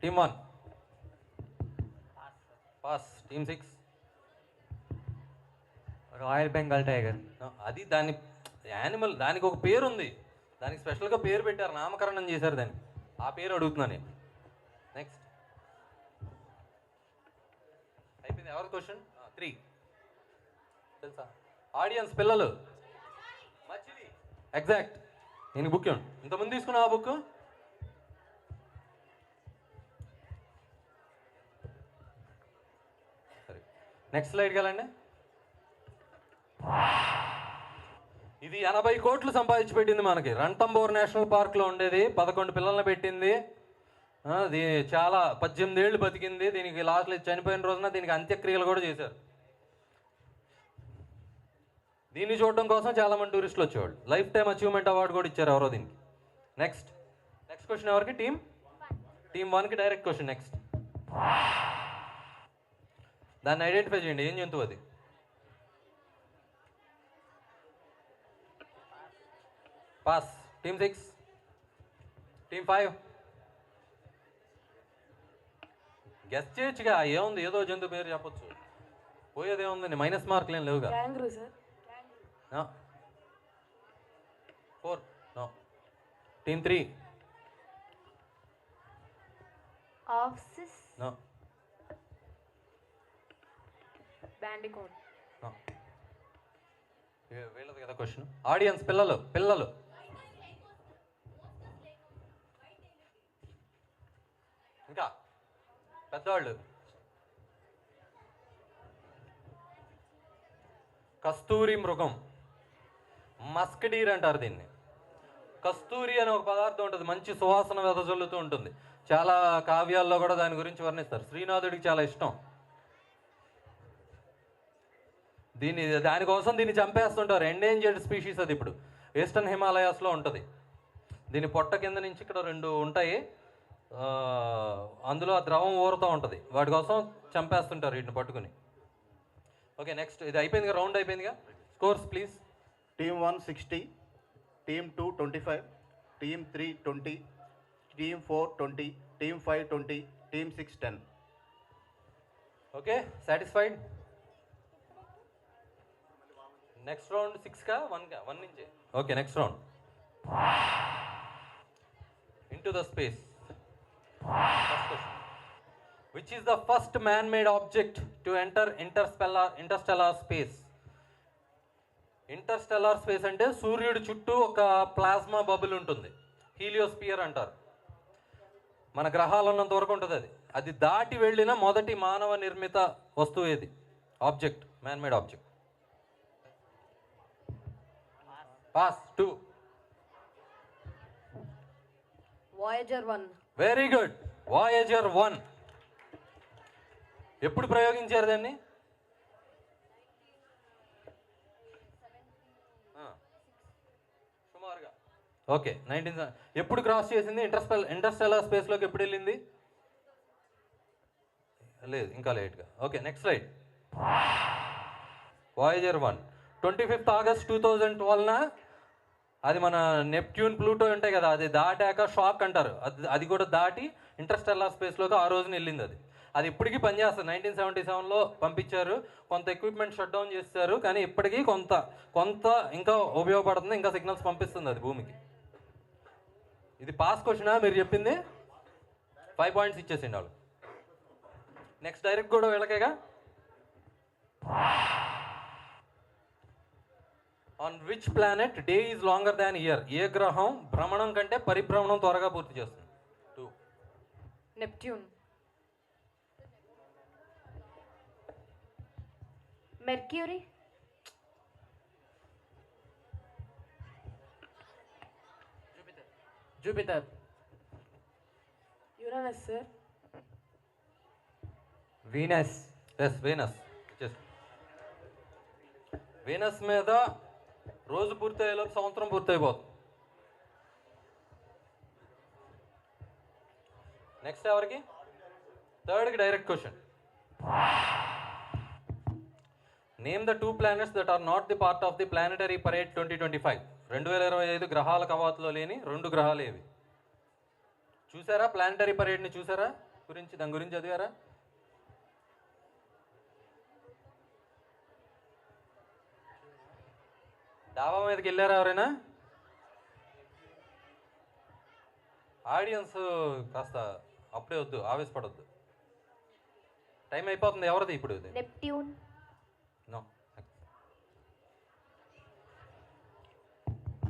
Team 1 pass. Team 6 royal Bengal tiger. అది దాని యానిమల్, దానికి ఒక పేరు ఉంది, దానికి స్పెషల్గా పేరు పెట్టారు, నామకరణం చేశారు దాన్ని. ఆ పేరు అడుగుతున్నాను నేను. నెక్స్ట్ అయిపోయింది. ఎవరి క్వశ్చన్? 3 తెలుసా? ఆడియన్స్ పిల్లలు. మంచిది ఎగ్జాక్ట్. నేను బుక్ ఇవ్వండి. ఇంతకుముందు తీసుకున్నా ఆ బుక్. నెక్స్ట్ స్లైడ్కి వెళ్ళండి. ఇది 80 కోట్లు సంపాదించి పెట్టింది మనకి. రణతంబోర్ నేషనల్ పార్క్లో ఉండేది, 11 పిల్లల్ని పెట్టింది. అది చాలా 18 ఏళ్ళు బతికింది. దీనికి లాస్ట్లో చనిపోయిన రోజున దీనికి అంత్యక్రియలు కూడా చేశారు. దీన్ని చూడడం కోసం చాలామంది టూరిస్టులు వచ్చేవాళ్ళు. లైఫ్ టైం అచీవ్మెంట్ అవార్డు కూడా ఇచ్చారు ఎవరో దీనికి. నెక్స్ట్ క్వశ్చన్ ఎవరికి? టీమ్ 1కి డైరెక్ట్ క్వశ్చన్. నెక్స్ట్ దాన్ని ఐడెంటిఫై చేయండి. ఏం జంతువు అది? పాస్. టీమ్ 6, టీమ్ 5 గెస్ట్ చేయొచ్చుగా. ఏముంది, ఏదో జంతువు పేరు చెప్పొచ్చు. పోయేది ఏముందండి, మైనస్ మార్కులు ఏం లేవుగా. Kangaroo sir. 4 నో. టీమ్ 3 ఆఫ్సిస్. నో. బ్యాండికోట్. నో. వీళ్ళది కదా క్వశ్చన్. ఆడియన్స్, పిల్లలు ఇంకా పెద్దవాళ్ళు. కస్తూరి మృగం, మస్క్ డీర్ అంటారు దీన్ని. కస్తూరి అనే ఒక పదార్థం ఉంటుంది, మంచి సువాసన వెదజల్లుతూ ఉంటుంది. చాలా కావ్యాల్లో కూడా దాని గురించి వర్ణిస్తారు. శ్రీనాథుడికి చాలా ఇష్టం దానికోసం దీన్ని చంపేస్తుంటారు. ఎండేంజర్డ్ స్పీషీస్ అది. ఇప్పుడు ఈస్టర్న్ హిమాలయాస్లో ఉంటుంది. దీని పొట్ట కింద నుంచి ఇక్కడ 2 ఉంటాయి, అందులో ఆ ద్రవం ఊరుతూ ఉంటుంది. వాటి కోసం చంపేస్తుంటారు వీటిని పట్టుకుని. Okay, next. ఇది అయిపోయిందిగా, రౌండ్ అయిపోయిందిగా. Scores please. Team 1 60, team 2 25, team 3 20, team 4 20, team 5 20, team 6 10. Okay, satisfied. Next round 6కా 1కా? 1 నుంచే. Okay, next round. Into the space. Which is the first man-made object to enter interstellar space? Interstellar space అంటే సూర్యుడి చుట్టూ ఒక plasma bubble ఉంటుంది, హీలియోస్పియర్ అంటారు. మన గ్రహాలు ఉన్నంత వరకు ఉంటుంది అది. అది దాటి వెళ్ళిన మొదటి మానవ నిర్మిత వస్తువు ఏది? Object, man made object. Pass. 2. Voyager 1. Very good. Voyager 1. ఎప్పుడు ప్రయోగించారు దాన్ని? సుమారుగా. ఓకే, 19. ఎప్పుడు క్రాస్ చేసింది? ఇంటర్స్టెల్లార్ స్పేస్లోకి ఎప్పుడు వెళ్ళింది? లేదు, ఇంకా లేట్గా. Okay, next slide. Voyager 1 25th August 2012న అది మన నెప్ట్యూన్, ప్లూటో ఉంటాయి కదా, అది దాటాక షాక్ అంటారు, అది కూడా దాటి ఇంటర్స్టెల్లార్ స్పేస్లోకి ఆ రోజున వెళ్ళింది. అది ఇప్పటికీ పనిచేస్తుంది. 1977లో పంపించారు, కొంత ఎక్విప్మెంట్ షట్ డౌన్ చేస్తారు, కానీ ఇప్పటికీ కొంత ఇంకా ఉపయోగపడుతుంది, ఇంకా సిగ్నల్స్ పంపిస్తుంది అది భూమికి. ఇది పాస్ క్వశ్చనా మీరు చెప్పింది? 5 పాయింట్స్ ఇచ్చేసిండి వాళ్ళు. నెక్స్ట్ డైరెక్ట్ కూడా వీళ్ళకేగా. On which planet day is longer than year? ఏ గ్రహం భ్రమణం కంటే పరిభ్రమణం త్వరగా పూర్తి చేస్తుంది? 2. Neptune. Mercury. Jupiter. Uranus sir. Venus. Yes, Venus. Venus మీద రోజు పూర్తయ్యేలోపు సంవత్సరం పూర్తయిపోతుంది. నెక్స్ట్ ఎవరికి? 3rdకి direct question. Name the 2 planets that are not the part of the planetary parade 2025. 2025 గ్రహాల కవాతులో లేని 2 గ్రహాలు ఏవి? చూసారా ప్లానెటరీ పరేడ్ని? చూసారా దాని గురించి చదివారా? డాబా మీదకి వెళ్ళారా ఎవరైనా? ఆడియన్స్ కాస్త అప్పుడే వద్దు, ఆవేశపడొద్దు. టైం అయిపోతుంది. ఎవరిది ఇప్పుడు ఇది? నెప్ట్యూన్. నో,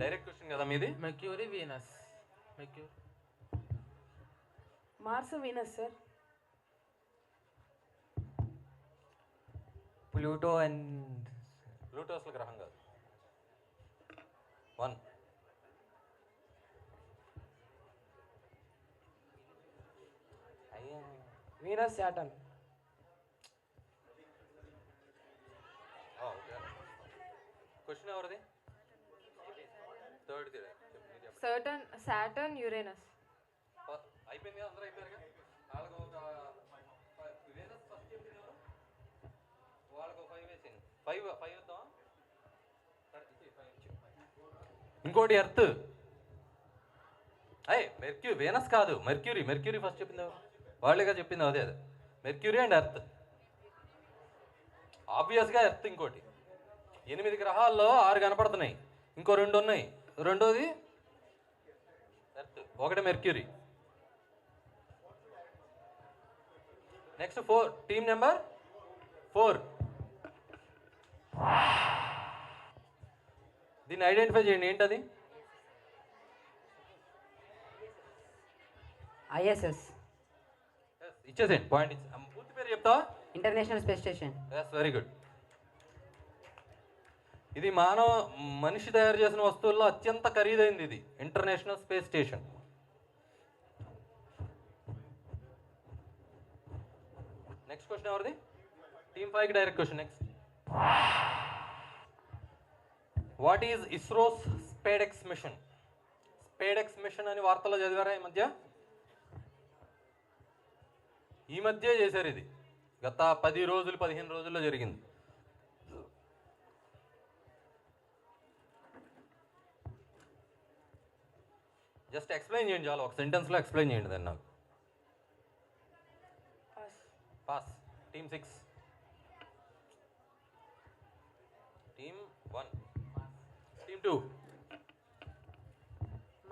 డైరెక్ట్ క్వశ్చన్ కదా మీది. Mercury, Venus. Mars, Venus sir. Pluto and Pluto అసలు గ్రహం కాదు. 1 వీనస్ శాటర్న్. క్వశ్చన్ ఎవరిది? Third Saturn, Uranus. అయిపోయింది కదా, అందరూ అయిపోయారుగా. వాళ్ళకు ఒక Venus first చెప్పింది ఎవరు? వాళ్ళకు 5 వేసింది. 5 వేద్దాం. ఇంకోటి ఎర్త్. మెర్క్యూరీ, వేనస్ కాదు, మెర్క్యూరీ ఫస్ట్ చెప్పింది ఎవరు? వాళ్ళేగా చెప్పింది, అదే మెర్క్యూరీ అండ్ ఎర్త్. ఆబ్వియస్గా ఎర్త్. ఇంకోటి 8 గ్రహాల్లో 6 కనపడుతున్నాయి, ఇంకో 2 ఉన్నాయి. రెండోది ఎర్త్, ఒకటి మెర్క్యూరీ. Next 4, team number 4. దీన్ని ఐడెంటిఫై చేయండి, ఏంటది? ఐఎస్ఎస్, ఇచ్చేసేయండి పాయింట్. పూర్తి పేరు చెప్తావా? International space station. Yes, very good. ఇది మనిషి తయారు చేసిన వస్తువుల్లో అత్యంత ఖరీదైంది ఇది, international space station. Next question ఎవరిది? టీమ్ 5కి direct question. Next, what is ISRO's SpaDeX mission? SpaDeX mission అని వార్తల్లో చదివారా ఈ మధ్య చేశారు. ఇది గత 10 రోజులు 15 రోజుల్లో జరిగింది. జస్ట్ ఎక్స్ప్లెయిన్ చేయండి చాలు, ఒక సెంటెన్స్లో ఎక్స్ప్లెయిన్ చేయండి దాన్ని నాకు. Pass. Team 6. Team 1. Team 2.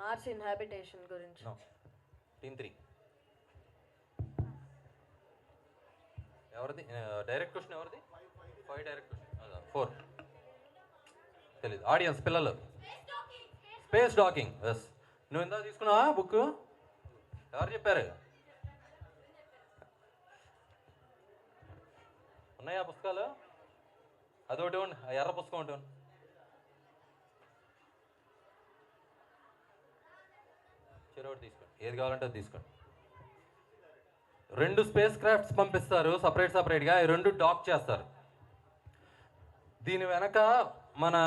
Mars inhabitation గురించి. నో. టీమ్ 3. ఎవరిది డైరెక్ట్ క్వశ్చన్? ఎవరిది? 5 డైరెక్ట్ క్వశ్చన్. 4 తెలీదు. ఆడియన్స్, పిల్లలు. Space docking. ఎస్. నువ్వు ఇందా తీసుకున్నావా బుక్? ఎవరు చెప్పారు? ఉన్నాయా పుస్తకాలు? అదొకటి ఇవ్వండి, ఆ ఎర్ర పుస్తకం ఒకటి ఇవ్వండి. చెరొకటి తీసుకోండి, ఏది కావాలంటే అది తీసుకోండి. 2 స్పేస్ క్రాఫ్ట్స్ పంపిస్తారు సపరేట్గా. ఈ 2 డాక్ చేస్తారు. దీని వెనక మన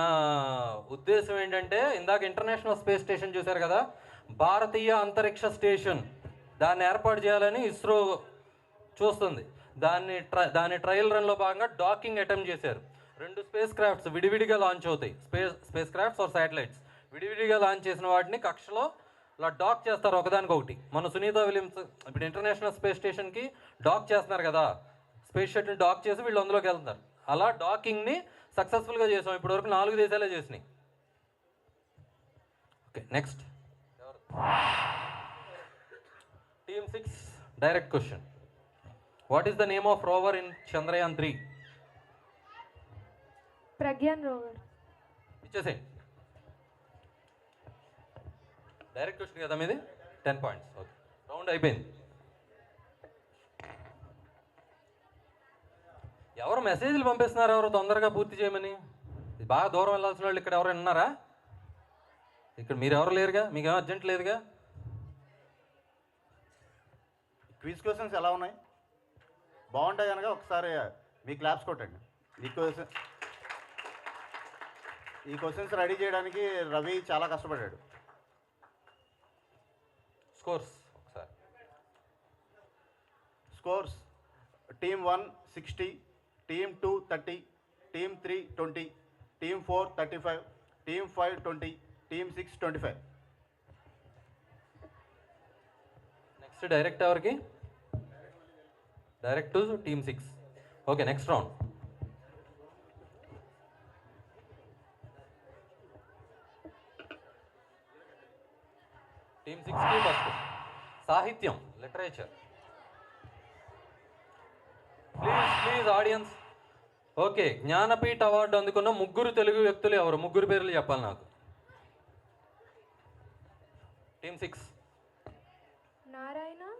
ఉద్దేశం ఏంటంటే, ఇందాక ఇంటర్నేషనల్ స్పేస్ స్టేషన్ చూశారు కదా, భారతీయ అంతరిక్ష స్టేషన్, దాన్ని ఏర్పాటు చేయాలని ఇస్రో చూస్తుంది. దాని ట్రయల్ రన్లో భాగంగా డాకింగ్ అటెంప్ట్ చేశారు. 2 స్పేస్ క్రాఫ్ట్స్ విడివిడిగా లాంచ్ అవుతాయి. స్పేస్ క్రాఫ్ట్స్ ఆర్ శాటిలైట్స్ విడివిడిగా లాంచ్ చేసిన వాటిని కక్షలో ఇలా డాక్ చేస్తారు ఒకదానికొకటి. మన సునీత విలియమ్స్ ఇప్పుడు ఇంటర్నేషనల్ స్పేస్ స్టేషన్కి డాక్ చేస్తున్నారు కదా, స్పేస్ షటిల్ డాక్ చేసి వీళ్ళు అందులోకి వెళ్తున్నారు. అలా డాకింగ్ని సక్సెస్ఫుల్గా చేసాం. ఇప్పటి వరకు 4 దేశాలే చేసినాయి. Okay, next team 6 direct question. What is the name of rover in Chandrayaan 3? Pragyan rover. ఇచ్చేసేయండి. డైరెక్ట్ క్వశ్చన్ కదా మీది. 10 పాయింట్స్. ఓకే, రౌండ్ అయిపోయింది. ఎవరు మెసేజ్లు పంపిస్తున్నారు? ఎవరు తొందరగా పూర్తి చేయమని? ఇది బాగా దూరం వెళ్ళాల్సిన వాళ్ళు ఇక్కడ ఎవరైనా ఉన్నారా? ఇక్కడ మీరు ఎవరు లేరుగా, మీకేమో అర్జెంట్ లేదుగా. క్విజ్ క్వశ్చన్స్ ఎలా ఉన్నాయి? బాగుంటాయి కనుక ఒకసారి మీ క్లాప్స్ కొట్టండి. ఈ క్వశ్చన్స్ రెడీ చేయడానికి రవి చాలా కష్టపడ్డాడు. స్కోర్స్ ఒకసారి. Scores: team 1 60, team 2 30, team 3 20, team 4 35, team 5 20, team 6 25. Next direct ఎవరికి? Direct to team 6. Okay, next round. Team 6కి ఫస్ట్ సాహిత్యం, literature. Please audience. Okay, Jnanpith award అందుకున్న 3 తెలుగు వ్యక్తులు ఎవరు? 3 పేర్లు చెప్పాలి నాకు. టీమ్ 6. Narayana.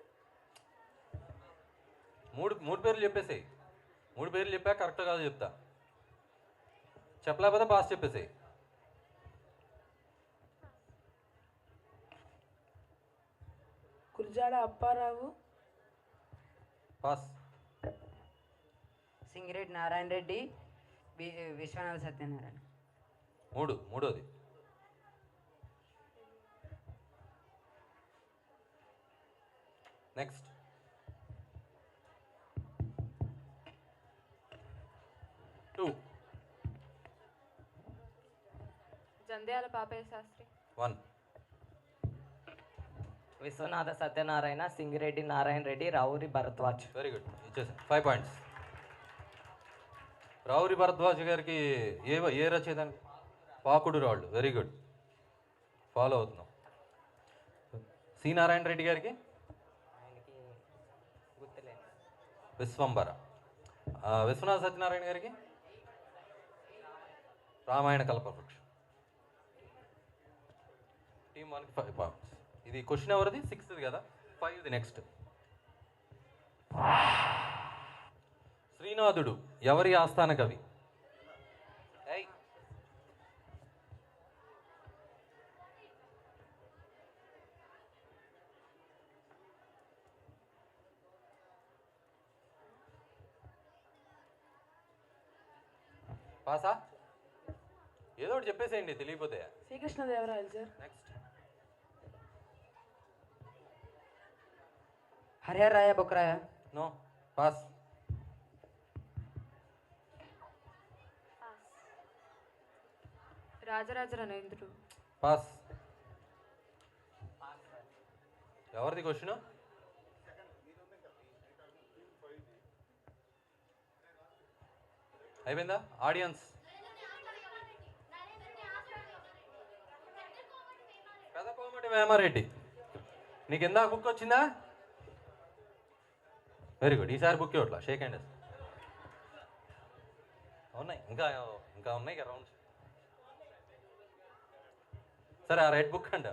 మూడు పేర్లు చెప్పేసాయి. 3 పేర్లు చెప్పా కరెక్ట్ కాదు చెప్తా. చెప్పలేకపోతే పాస్ చెప్పేసి. కుర్జాడ అప్పారావు. పాస్. సింగిరెడ్డి నారాయణ రెడ్డి, విశ్వనాథ సత్యనారాయణ. మూడోది. Next. Two. Jandhyala Papayya Sastry. 1. Viswanatha Satyanarayana, Singireddy Narayana Reddy, Ravuri Bharadwaj. Very good, ఇచ్చేసాను 5 పాయింట్స్. రావురి భరద్వాజ్ గారికి ఏ రచయిత? పాకుడు రాళ్ళు. వెరీ గుడ్, ఫాలో అవుతున్నాం. సి నారాయణ రెడ్డి గారికి ఆయనకి గుర్తులేదు. విశ్వంబర. విశ్వనాథ సత్యనారాయణ గారికి రామాయణ కల్పవృక్షం. టీమ్ 1కి 5 పాయింట్స్. ఇది క్వశ్చన్ ఎవరిది? 6th కదా, 5ది నెక్స్ట్. శ్రీనాథుడు ఎవరి ఆస్థాన కవి? పాసా? ఏదో ఒకటి చెప్పేసేయండి తెలియపోతే. Srikrishnadevarayalu sir. Next. Harihara Raya Bukkaraya. No, pass. Rajaraja రణేంద్రుడు. పాస్. ఎవరిది క్వశ్చన్? అయిపోయిందా? ఆడియన్స్ పెదకోమటి వేమారెడ్డి. నీకు ఇందాక బుక్ వచ్చిందా? వెరీ గుడ్, ఈసారి బుక్ ఇవ్వట్లా. Shake hand. ఉన్నాయి ఇంకా ఉన్నాయి కదా రౌండ్స్. సరే, ఆ రెడ్ బుక్ అంట.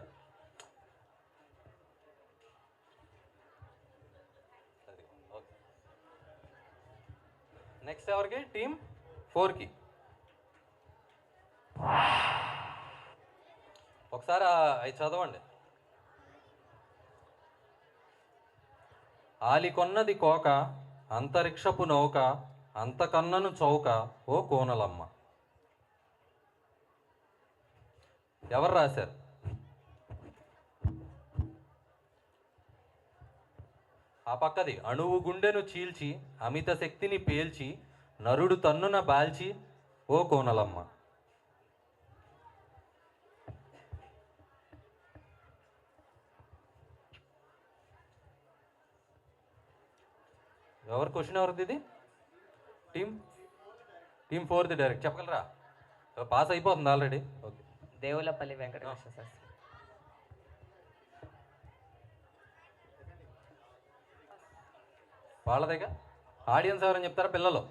నెక్స్ట్ ఎవరికి? టీమ్ 4కి. ఒకసారి అవి చదవండి. ఆలికొన్నది కోక, అంతరిక్షపు నౌక, అంతకన్నను చౌక, ఓ కోనలమ్మ. ఎవరు రాశారు? ఆ పక్కది. అణువు గుండెను చీల్చి, అమిత శక్తిని పేల్చి, నరుడు తన్నున బాల్చి, ఓ కోనలమ్మ. ఎవరు క్వశ్చన్? ఎవరిది ఇది? టీమ్ 4ది డైరెక్ట్ చెప్పగలరా? పాస్ అయిపోతుంది ఆల్రెడీ. ఓకే. దేవులపల్లి వెంకటేశ్వర శాస్త్రి. వాళ్ళదేగా. ఆడియన్స్ ఎవరని చెప్తారా? పిల్లలు.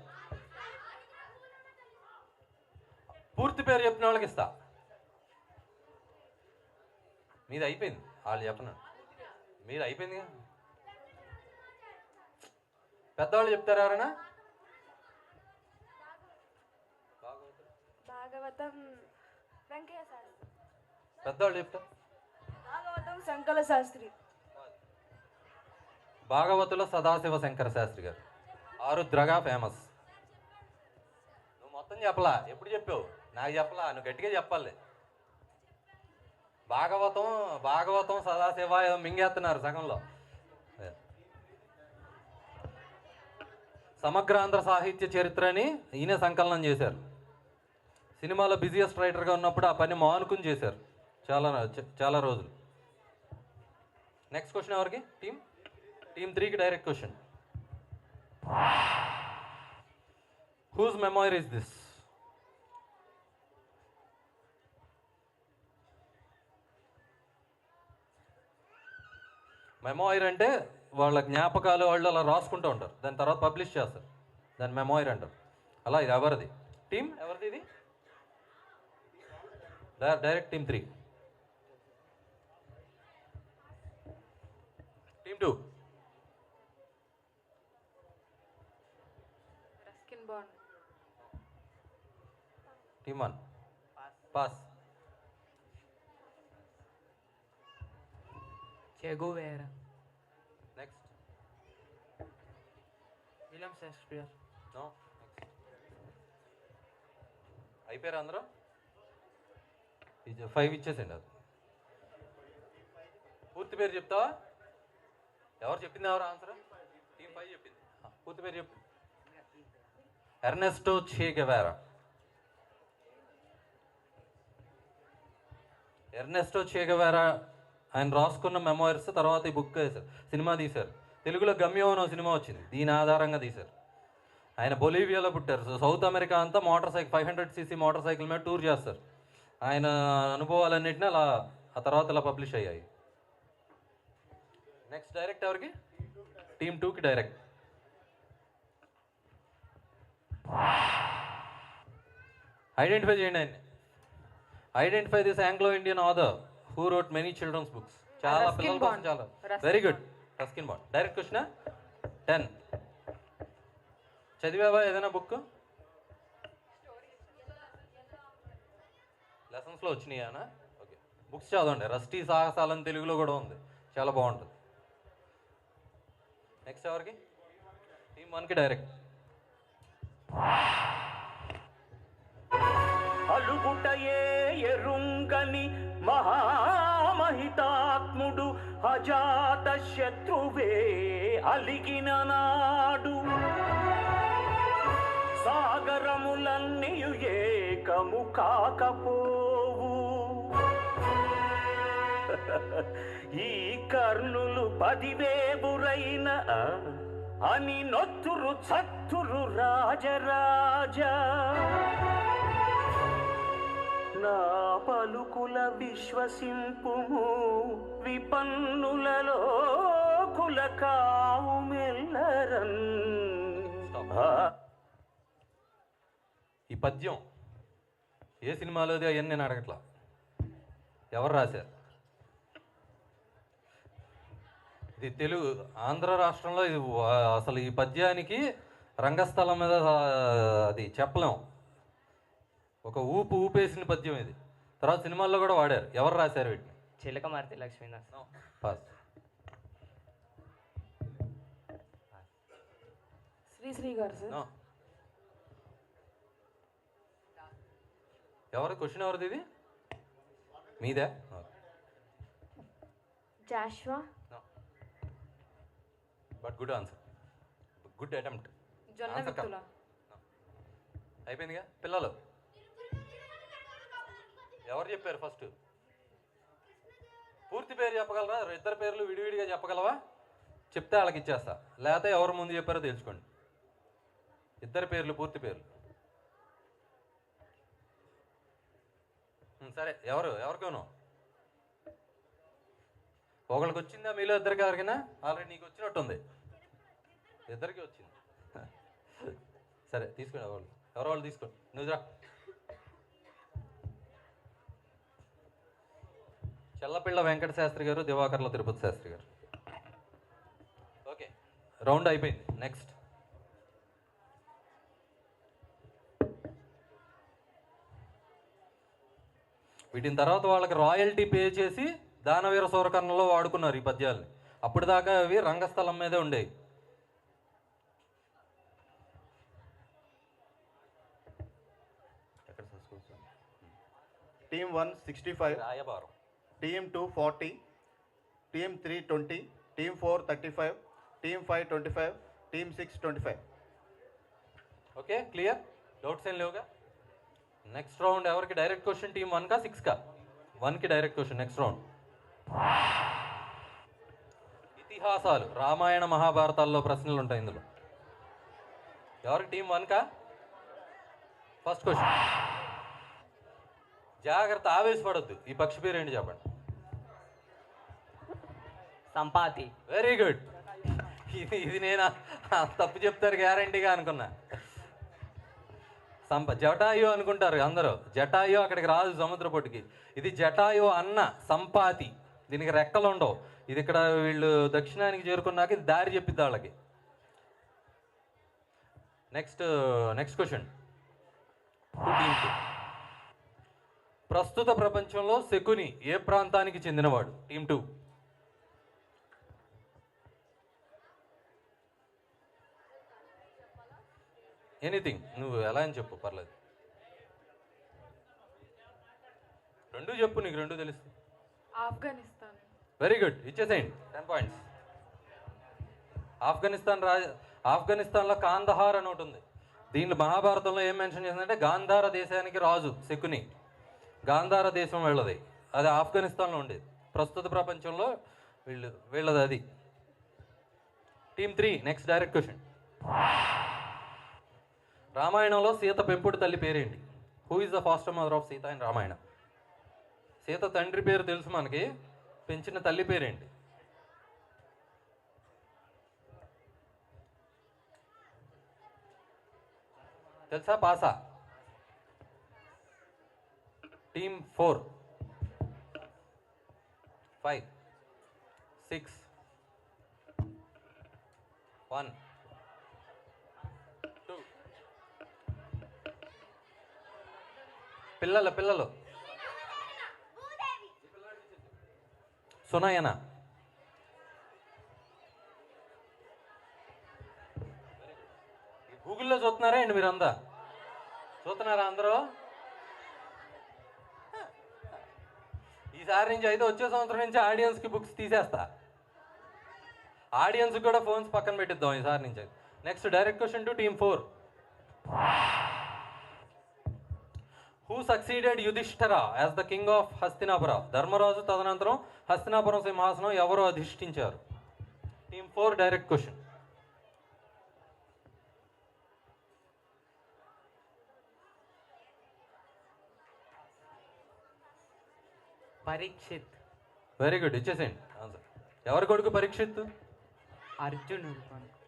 పూర్తి పేరు చెప్పిన వాళ్ళకి ఇస్తా. మీది అయిపోయింది, వాళ్ళు చెప్పను. మీది అయిపోయిందిగా. పెద్దవాళ్ళు చెప్తారా ఎవరైనా? భాగవతం వెంకయ్య శాస్త్రి. పెద్దవాళ్ళు చెప్తారు. భాగవతం శంకర శాస్త్రి. భాగవతుల సదాశివ శంకర శాస్త్రి గారు. ఆరుద్రగా ఫేమస్. నువ్వు మొత్తం చెప్పలా. ఎప్పుడు చెప్పావు? నాకు చెప్పలా. నువ్వు గట్టిగా చెప్పాలి. భాగవతం సదాశివ ఏదో మింగేస్తున్నారు సగంలో. సమగ్రాంధ్ర సాహిత్య చరిత్రని ఈయన సంకలనం చేశారు. సినిమాలో బిజియెస్ట్ రైటర్గా ఉన్నప్పుడు ఆ పని మానుకుని చేశారు చాలా రోజులు. నెక్స్ట్ క్వశ్చన్ ఎవరికి? టీమ్ 3కి direct question. Whose memoir is this? Memoir అంటే వాళ్ళ జ్ఞాపకాలు వాళ్ళు అలా రాసుకుంటూ ఉంటారు, దాని తర్వాత పబ్లిష్ చేస్తారు, దాన్ని మెమోయిర్ అంటారు. అలా ఇది ఎవరిది? ఎవరిది ఇది? Direct team 3. Team 2. Team 1 pass. Che Guevara. Next. William Shakespeare. No. అయిపోయారా అందరూ? 5 ఇచ్చేసండి. అది పూర్తి పేరు చెప్తావా? ఎవరు చెప్పింది? ఎవరు ఆన్సర్? టీమ్ 5 చెప్పింది. పూర్తి పేరు చెప్పు. ఎర్నెస్టో చే గెవారా. ఎర్నెస్టో చే గెవారా ఆయన రాసుకున్న మెమోయిర్స్ తర్వాత ఈ బుక్ వేశారు, సినిమా తీశారు. తెలుగులో గమ్యం అనే సినిమా వచ్చింది, దీని ఆధారంగా తీశారు. ఆయన బొలీవియాలో పుట్టారు. సౌత్ అమెరికా అంతా motor cycle 500cc motor cycle మీద టూర్ చేస్తారు. ఆయన అనుభవాలన్నింటినీ అలా ఆ తర్వాత ఇలా పబ్లిష్ అయ్యాయి. నెక్స్ట్ డైరెక్ట్ ఎవరికి? టీమ్ 2కి డైరెక్ట్. ఐడెంటిఫై చేయండి ఆయన్ని. Identify this Anglo Indian author who wrote many children's books. చాలా రస్కిన్ పిల్లల కోసం బాండ్. చాలా. Ruskin very good. Ruskin Bond. Direct question. 10 చదివావా ఏదైనా బుక్? లెసన్స్లో వచ్చినాయనా? ఓకే, బుక్స్ చదవండి. రస్టీ సాహసాలని తెలుగులో కూడా ఉంది, చాలా బాగుంటుంది. నెక్స్ట్ ఎవరికి? టీమ్ 1కి డైరెక్ట్. అలుగుటయే ఎరుంగని మహామహితాత్ముడు అజాత శత్రువే అలిగిన నాడు సాగరములన్నీయు ఏకము కాకపోవు ఈ కర్ణులు 10,000 అని నొత్తురు చత్తురు రాజరాజా నా పలుకుల విశ్వసింపుము విపన్నులలో కులకావు మెల్లరన్. ఈ పద్యం ఏ సినిమాలోది అవన్నీ నేను అడగట్లా, ఎవరు రాశారు? ఇది తెలుగు ఆంధ్ర రాష్ట్రంలో ఇది అసలు ఈ పద్యానికి రంగస్థలం మీద అది చెప్పలేం, ఒక ఊపేసిన పద్యం ఇది. తర్వాత సినిమాల్లో కూడా వాడారు. ఎవరు రాశారు వీటిని? చిలకమర్తి లక్ష్మీదాస్. పాస్. శ్రీశ్రీ గారు సార్. No. ఎవరు? క్వశ్చన్ ఎవరిది ఇది? మీదే? Joshua. But good answer, good attempt. జొన్న Answer విత్తుల. అయిపోయిందిగా. పిల్లలు ఎవరు చెప్పారు ఫస్ట్? పూర్తి పేరు చెప్పగలరా? ఇద్దరు పేర్లు విడివిడిగా చెప్పగలవా? చెప్తే వాళ్ళకి ఇచ్చేస్తా, లేకపోతే ఎవరు ముందు చెప్పారో తెలుసుకోండి. ఇద్దరు పేర్లు, పూర్తి పేర్లు. సరే, ఎవరికోను? ఒకరికి వచ్చిందా మీలో ఇద్దరికి? ఎవరికైనా ఆల్రెడీ నీకు వచ్చినట్టుంది, ఇద్దరికి వచ్చింది. సరే తీసుకోండి, ఎవరు వాళ్ళు తీసుకోండి. నువ్వు రా. చల్లపిళ్ళ వెంకట శాస్త్రి గారు, దివాకర్ల తిరుపతి శాస్త్రి గారు. ఓకే, రౌండ్ అయిపోయింది. నెక్స్ట్ వీటిని తర్వాత వాళ్ళకి రాయల్టీ పే చేసి దానవీర సూరకర్ణలో వాడుకున్నారు ఈ పద్యాలని. అప్పటిదాకా అవి రంగస్థలం మీదే ఉండేవి. టీమ్ 1 65, రాయబారం. Team 2 40, team 3 20, team 4 35, team 5 25, team 6 25. Okay, clear? Doubts ఏం లేవుగా. నెక్స్ట్ రౌండ్ ఎవరికి డైరెక్ట్ క్వశ్చన్? టీమ్ 1కా 6కా? 1కి డైరెక్ట్ క్వశ్చన్. నెక్స్ట్ రౌండ్ ఇతిహాసాలు, రామాయణ మహాభారతాల్లో ప్రశ్నలు ఉంటాయి ఇందులో. ఎవరికి? టీమ్ 1కా? First question. జాగ్రత్త, ఆవేశపడద్దు. ఈ పక్షి పేరు ఏంటి చెప్పండి? సంపాతి. Very good. ఇది నేను తప్పు చెప్తారు గ్యారంటీగా అనుకున్నా. జటాయు అనుకుంటారు అందరూ. జటాయు అక్కడికి రాదు సముద్రపొట్టుకి. ఇది జటాయు అన్న సంపాతి. దీనికి రెక్కలు ఉండవు. ఇది ఇక్కడ వీళ్ళు దక్షిణానికి చేరుకున్నాక ఇది దారి చెప్పిద్ది వాళ్ళకి. Next question. టీమ్ 2 ప్రస్తుత ప్రపంచంలో శకుని ఏ ప్రాంతానికి చెందినవాడు? టీమ్ 2. ఎనీథింగ్, నువ్వు ఎలా అని చెప్పు, పర్లేదు. రెండు చెప్పు, నీకు రెండు తెలుస్తుంది. ఆఫ్ఘనిస్తాన్. వెరీ గుడ్, ఇచ్చేసేయండి 10 పాయింట్స్. ఆఫ్ఘనిస్తాన్లో కాందహార్ అని ఒకటి ఉంది. దీనిలో మహాభారతంలో ఏం మెన్షన్ చేసిందంటే గాంధార దేశానికి రాజు శకుని. గాంధార దేశం వీళ్ళది, అది ఆఫ్ఘనిస్తాన్లో ఉండేది. ప్రస్తుత ప్రపంచంలో వీళ్ళది అది. Team 3, next direct question. రామాయణంలో సీత పెంపుడు తల్లి పేరేంటి? Who is the foster mother of Sita in Ramayana? Sita తండ్రి పేరు తెలుసు మనకి, పెంచిన తల్లి పేరేంటి? తెలుసా, పాసా? టీమ్ 4, 5, 6, 1, 2. పిల్లలు సునయన. గూగుల్లో చూస్తున్నారా అండి మీరంతా? చూస్తున్నారా అందరూ? ఈసారి నుంచి అయితే వచ్చే సంవత్సరం నుంచి ఆడియన్స్కి బుక్స్ తీసేస్తా. ఆడియన్స్ కూడా ఫోన్స్ పక్కన పెట్టిద్దాం ఈసారి నుంచి. Next direct question to team 4. Who succeeded Yudhishthira as the king of Hastinapura? Dharmaraju తదనంతరం హస్తినాపురం సింహాసనం ఎవరు అధిష్ఠించారు? Team 4 direct question. Parikshit. Very good, ఇచ్చేసేయండి ఆన్సర్. ఎవరి కొడుకు పరీక్షిత్? అర్జునుడు కొడుకు.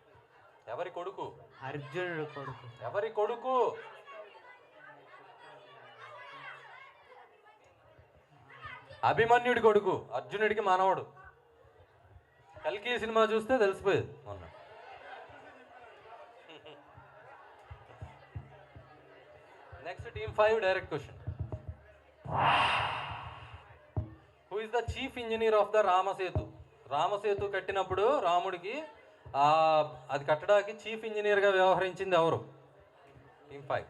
ఎవరి కొడుకు? అర్జునుడు కొడుకు. ఎవరి కొడుకు? అభిమన్యుడి కొడుకు, అర్జునుడికి మానవుడు. కల్కి సినిమా చూస్తే తెలిసిపోయేది మొన్న. Next team 5 direct question. Who is the chief engineer of the Ram Setu? Ram Setu కట్టినప్పుడు రాముడికి అది కట్టడానికి చీఫ్ ఇంజనీర్గా వ్యవహరించింది ఎవరు? టీమ్ 5.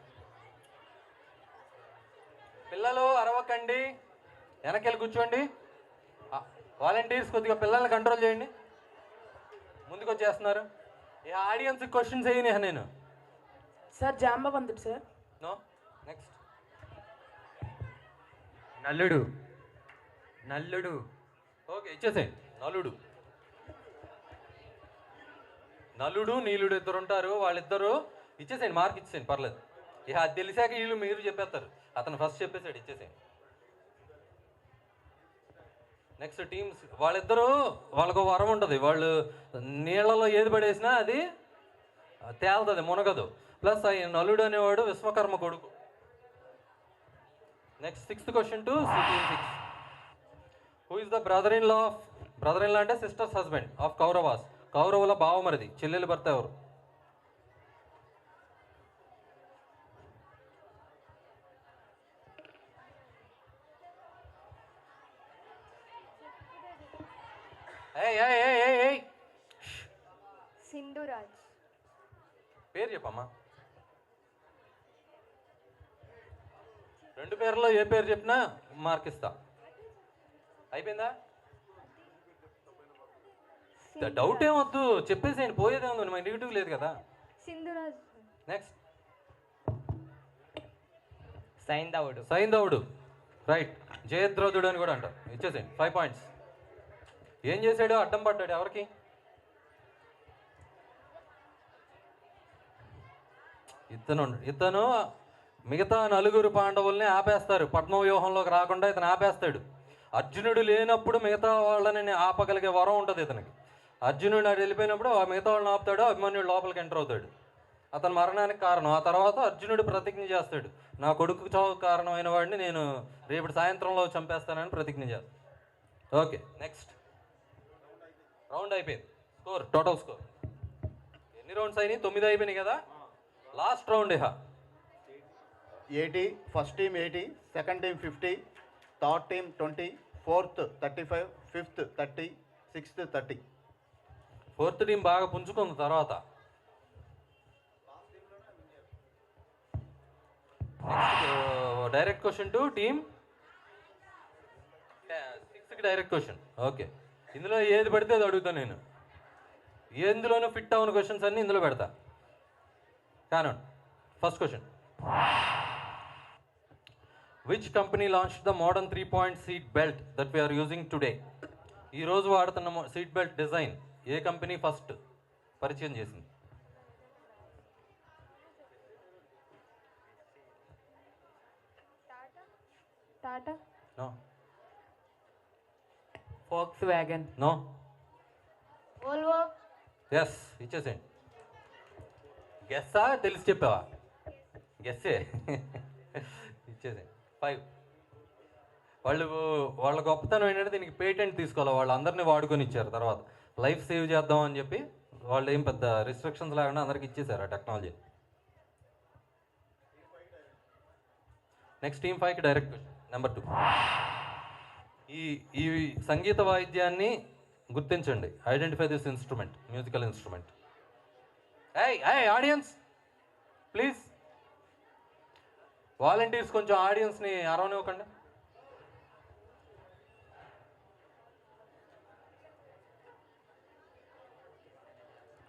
పిల్లలు అరవకండి, వెనకెళ్ళి కూర్చోండి. వాలంటీర్స్ కొద్దిగా పిల్లల్ని కంట్రోల్ చేయండి, ముందుకు వచ్చేస్తున్నారు. ఈ ఆడియన్స్ క్వశ్చన్స్ అయ్యి నేను సార్ జాంబవంతుడు సార్. నో. నెక్స్ట్ నల్లుడు. ఓకే, ఇచ్చేసేయండి. నలుడు నీలుడు ఇద్దరు ఉంటారు, వాళ్ళిద్దరు ఇచ్చేసేయండి, మార్క్ ఇచ్చేసేయండి, పర్లేదు. ఇక అది తెలిసాక వీళ్ళు మీరు చెప్పేస్తారు, అతను ఫస్ట్ చెప్పేసాడు, ఇచ్చేసేయండి. నెక్స్ట్ టీమ్స్ వాళ్ళకు వరం ఉంటుంది, వాళ్ళు నీళ్లలో ఏది పడేసినా అది తేలుతుంది, మునగదు. ప్లస్ ఆ నలుడు అనేవాడు విశ్వకర్మ కొడుకు. Next 6th question to team 6. Who is the brother in law అంటే సిస్టర్స్ హస్బెండ్ ఆఫ్ కౌరవాస్? కౌరవుల బావమరిది, చెల్లెలు భర్త ఎవరు? సింధురాజ్. పేరు చెప్పమ్మా. 2 పేర్లలో ఏ పేరు చెప్పినా మార్క్ ఇస్తా. అయిపోయిందా? డౌట్ ఏమొద్దు, చెప్పేసేయండి, పోయేదేముంది, మా నెగిటివ్ లేదు కదా. సింధురాజ్. నెక్స్ట్ సైంధవుడు. రైట్. జయద్రథుడు అని కూడా అంటారు, ఇచ్చేసేయండి 5 పాయింట్స్. ఏం చేశాడు? అడ్డం పడ్డాడు ఎవరికి? ఇతను మిగతా 4 పాండవుల్ని ఆపేస్తారు, పద్మవ్యూహంలోకి రాకుండా ఇతను ఆపేస్తాడు. అర్జునుడు లేనప్పుడు మిగతా వాళ్ళని ఆపగలిగే వరం ఉంటుంది ఇతనికి. అర్జునుడు అటు వెళ్ళిపోయినప్పుడు ఆ మిగతా వాళ్ళని ఆపుతాడు, అభిమన్యుడు లోపలికి ఎంటర్ అవుతాడు. అతని మరణానికి కారణం. ఆ తర్వాత అర్జునుడు ప్రతిజ్ఞ చేస్తాడు, నా కొడుకు చావు కారణమైన వాడిని నేను రేపటి సాయంత్రంలో చంపేస్తానని ప్రతిజ్ఞ చేస్తాను. ఓకే, నెక్స్ట్ రౌండ్ అయిపోయింది. టోటల్ స్కోర్ ఎన్ని రౌండ్స్ అయినాయి? 9 అయిపోయినాయి కదా. Last round 80, first team 80, second team 50, third team 20, fourth 35, fifth 30, sixth 30. Fourth team బాగా పుంజుకుంది తర్వాత. Next direct question to team 6కి డైరెక్ట్ క్వశ్చన్. ఓకే, ఇందులో ఏది పడితే అది అడుగుతాను నేను. ఎందులోనూ ఫిట్ అవున క్వశ్చన్స్ అన్నీ ఇందులో పెడతా. కాnon. First question, which company launched the modern 3-point seat belt that we are using today? ఈరోజు వాడుతున్న సీట్ బెల్ట్ డిజైన్ ఏ కంపెనీ ఫస్ట్ పరిచయం చేసింది? Tata. No. Volkswagen. No. Volvo. Yes, ఇచ్చేసేయండి. గెస్సా తెలిసి చెప్పావా? గెస్సే. ఇచ్చేసేయండి. 5. వాళ్ళ గొప్పతనం ఏంటంటే దీనికి పేటెంట్ తీసుకోవాలి. వాళ్ళు అందరినీ వాడుకొని ఇచ్చారు. తర్వాత లైఫ్ సేవ్ చేద్దాం అని చెప్పి వాళ్ళు ఏం పెద్ద రిస్ట్రిక్షన్స్ లేకుండా అందరికి ఇచ్చేసారు ఆ టెక్నాలజీ. నెక్స్ట్ టీమ్ 5కి డైరెక్ట్ క్వశ్చన్. నెంబర్ 2, ఈ సంగీత వాయిద్యాన్ని గుర్తించండి. Identify this instrument, musical instrument. Audience please, volunteers కొంచెం ఆడియన్స్ని అరవనివ్వకండి.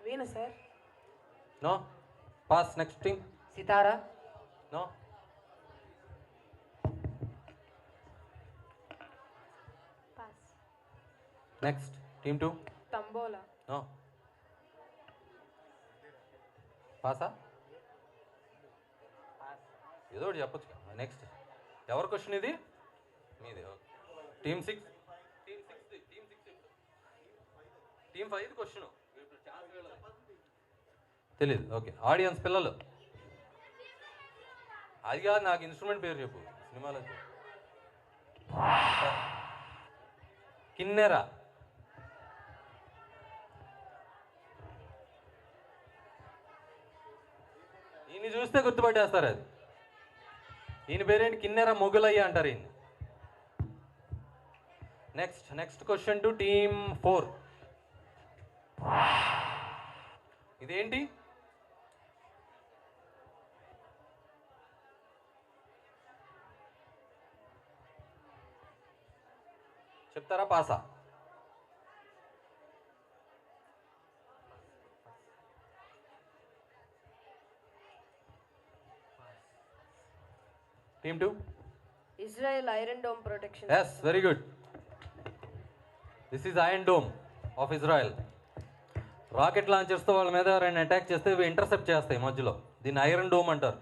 Veena sir. No. Pass. Next team. Sitara. No. Pass. Next team 2. Tambola. No. పాసా? ఏదో ఒకటి చెప్పొచ్చు. నెక్స్ట్ ఎవరి క్వశ్చన్ ఇది? మీది. టీమ్ 6. టీమ్ 5 క్వశ్చన్ తెలీదు. ఓకే, ఆడియన్స్ పిల్లలు, అది కాదు, నాకు ఇన్స్ట్రుమెంట్ పేరు చెప్పు. సినిమాలో కిన్నెరా. ఈయన చూస్తే గుర్తుపట్టేస్తారు. అది ఈయన పేరేంటి? కిన్నెరా మొగులయ్య అంటారు ఈయన. Next question to team 4. ఇదేంటి? చెప్తారా? పాసా? Team 2. Israel iron dome protection. Yes, very good. This is iron dome of Israel. Rocket లాంచర్స్తో వాళ్ళ మీద ఎవరైనా అటాక్ చేస్తే ఇవి ఇంటర్సెప్ట్ చేస్తాయి మధ్యలో. దీన్ని ఐరన్ డోమ్ అంటారు.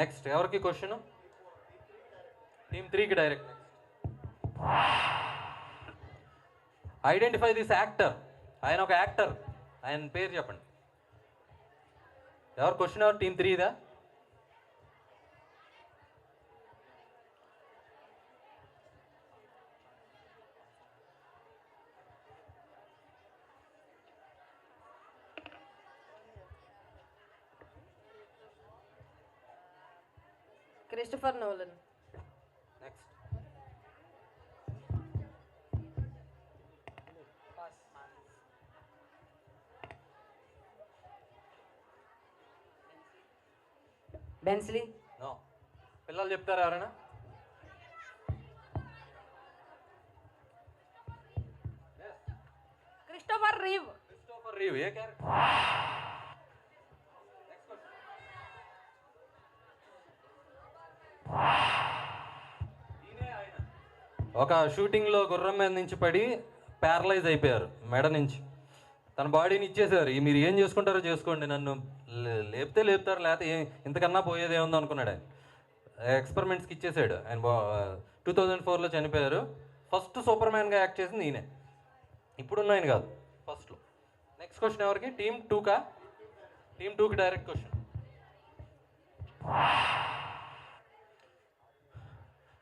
నెక్స్ట్ ఎవరికి క్వశ్చన్? టీమ్ 3కి డైరెక్ట్. Identify this actor. ఆయన ఒక యాక్టర్, ఆయన పేరు చెప్పండి. ఎవరు క్వశ్చన్? ఎవరు? టీమ్ 3దా? Christopher Nolan. నెక్స్ట్ బెన్స్లీ. నో. పిల్లలు చెప్తారా ఎవరైనా? Christopher Reeve. క్రిస్టోఫర్ రీవ్ ఏ క్యారెక్టర్? ఒక షూటింగ్లో గుర్రం మీద నుంచి పడి ప్యారలైజ్ అయిపోయారు మెడ నుంచి. తన బాడీని ఇచ్చేసారు. మీరు ఏం చేసుకుంటారో చేసుకోండి, నన్ను లేపితే లేపుతారు, లేకపోతే ఇంతకన్నా పోయేది ఏముందో అనుకున్నాడు ఆయన. ఎక్స్పెరిమెంట్స్కి ఇచ్చేసాడు ఆయన. 2004లో చనిపోయారు. ఫస్ట్ సూపర్ మ్యాన్గా యాక్ట్ చేసింది నేనే, ఇప్పుడున్న ఆయన కాదు, ఫస్ట్లో. నెక్స్ట్ క్వశ్చన్ ఎవరికి? టీమ్ 2కా? టీమ్ 2కి direct question.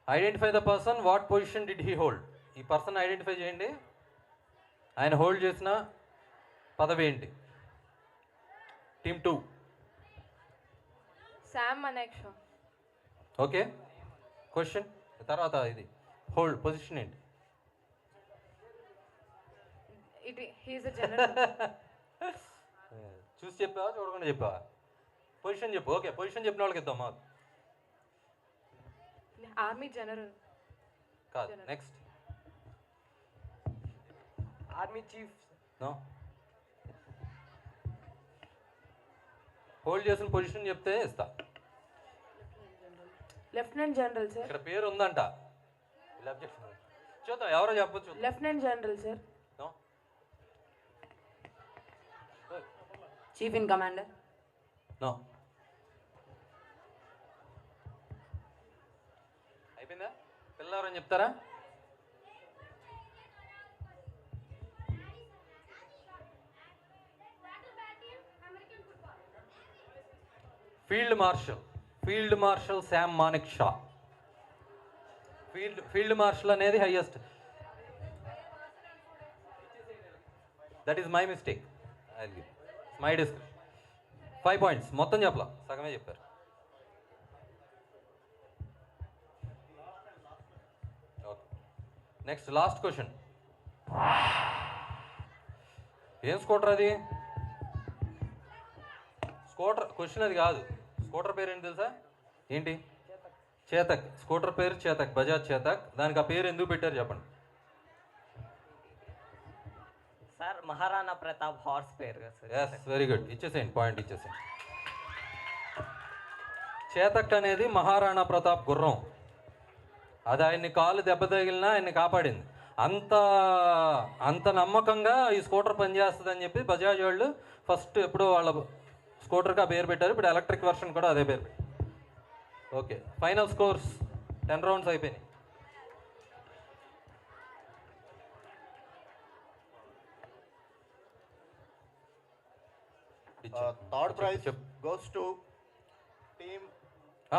Identify the person. What position did he hold? ఈ పర్సన్ ఐడెంటిఫై చేయండి. ఆయన హోల్డ్ చేసిన పదవి ఏంటి? Team 2. Sam Manekshaw. Okay, question తర్వాత ఇది హోల్డ్ పొజిషన్ ఏంటి? He is a general. చూసి చెప్పావా చూడకుండా చెప్పావా? పొజిషన్ చెప్పు. ఓకే, పొజిషన్ చెప్పిన వాళ్ళకి ఇద్దాం. మాకు ఆర్మీ జనరల్ కాదు. Next army chief. No, hold చేసిన పొజిషన్ చెప్తే ఇస్తా. Lieutenant general sir. ఇక్కడ పేరు ఉందంట. చూద్దాం ఎవరో చెప్పొచ్చు. Lieutenant general sir. No, chief in commander. No. అయిపోయిందా? పిల్లవారని చెప్తారా? Field marshal Sam Manekshaw. Field marshal అనేది highest. That is my mistake. My discussion. 5 points. మొత్తం చెప్పలా, సగమే చెప్పారు. Okay, next last question. ఏం స్కూటర్ అది? స్కూటర్ క్వశ్చన్ అది కాదు. స్కూటర్ పేరు ఏంటి తెలుసా? ఏంటి? చేతక్. స్కూటర్ పేరు చేతక్, బజాజ్ చేతక్. దానికి ఆ పేరు ఎందుకు పెట్టారు చెప్పండి. సార్ మహారాణా ప్రతాప్ హార్స్ పేరు కదా సార్. Yes, very good. ఇచ్చేసేయండి, పాయింట్ ఇచ్చేసేయండి. చేతక్ అనేది మహారాణా ప్రతాప్ గుర్రం. అది ఆయన్ని కాలు దెబ్బ తగిలినా ఆయన్ని కాపాడింది. అంత నమ్మకంగా ఈ స్కూటర్ పనిచేస్తుందని చెప్పి బజాజ్ వాళ్ళు ఫస్ట్ ఎప్పుడో వాళ్ళ స్కూటర్కి ఆ పేరు పెట్టారు. ఇప్పుడు ఎలక్ట్రిక్ వర్షన్ కూడా అదే పేరు పెట్టారు. ఓకే, ఫైనల్ స్కోర్స్ 10 rounds అయిపోయినాయి. Third prize goes to team.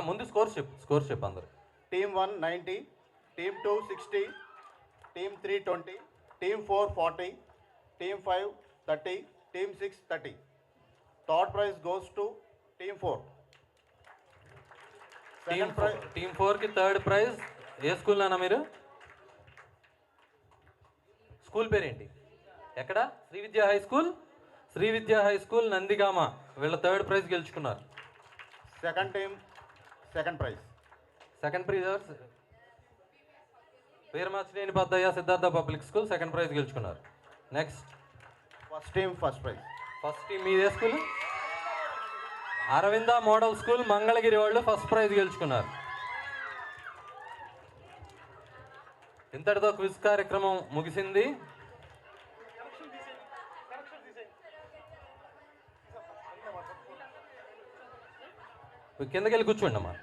ముందు స్కోర్స్ చెప్పు అందరు. Team 1 90, team 2 60, team 3 20, team 4 40, team 5 30, team 6 30. Third prize goes to team 4. Team 4కి థర్డ్ ప్రైజ్. ఏ స్కూల్ నాన్న మీరు? స్కూల్ పేరేంటి? ఎక్కడ? శ్రీ విద్యా హై స్కూల్. శ్రీ విద్యా హై స్కూల్ నందిగామ. వీళ్ళ థర్డ్ ప్రైజ్ గెలుచుకున్నారు. Second team second prize. Second prizers Veeramachaneni Paddaiah Siddhartha public school second prize గెలుచుకున్నారు. Next first team first prize. First team మీదే school. Aravinda model school Mangalagiri వాళ్ళు ఫస్ట్ ప్రైజ్ గెలుచుకున్నారు. ఇంతటితో క్విజ్ కార్యక్రమం ముగిసింది. కిందకి వెళ్ళి కూర్చోండి అమ్మా.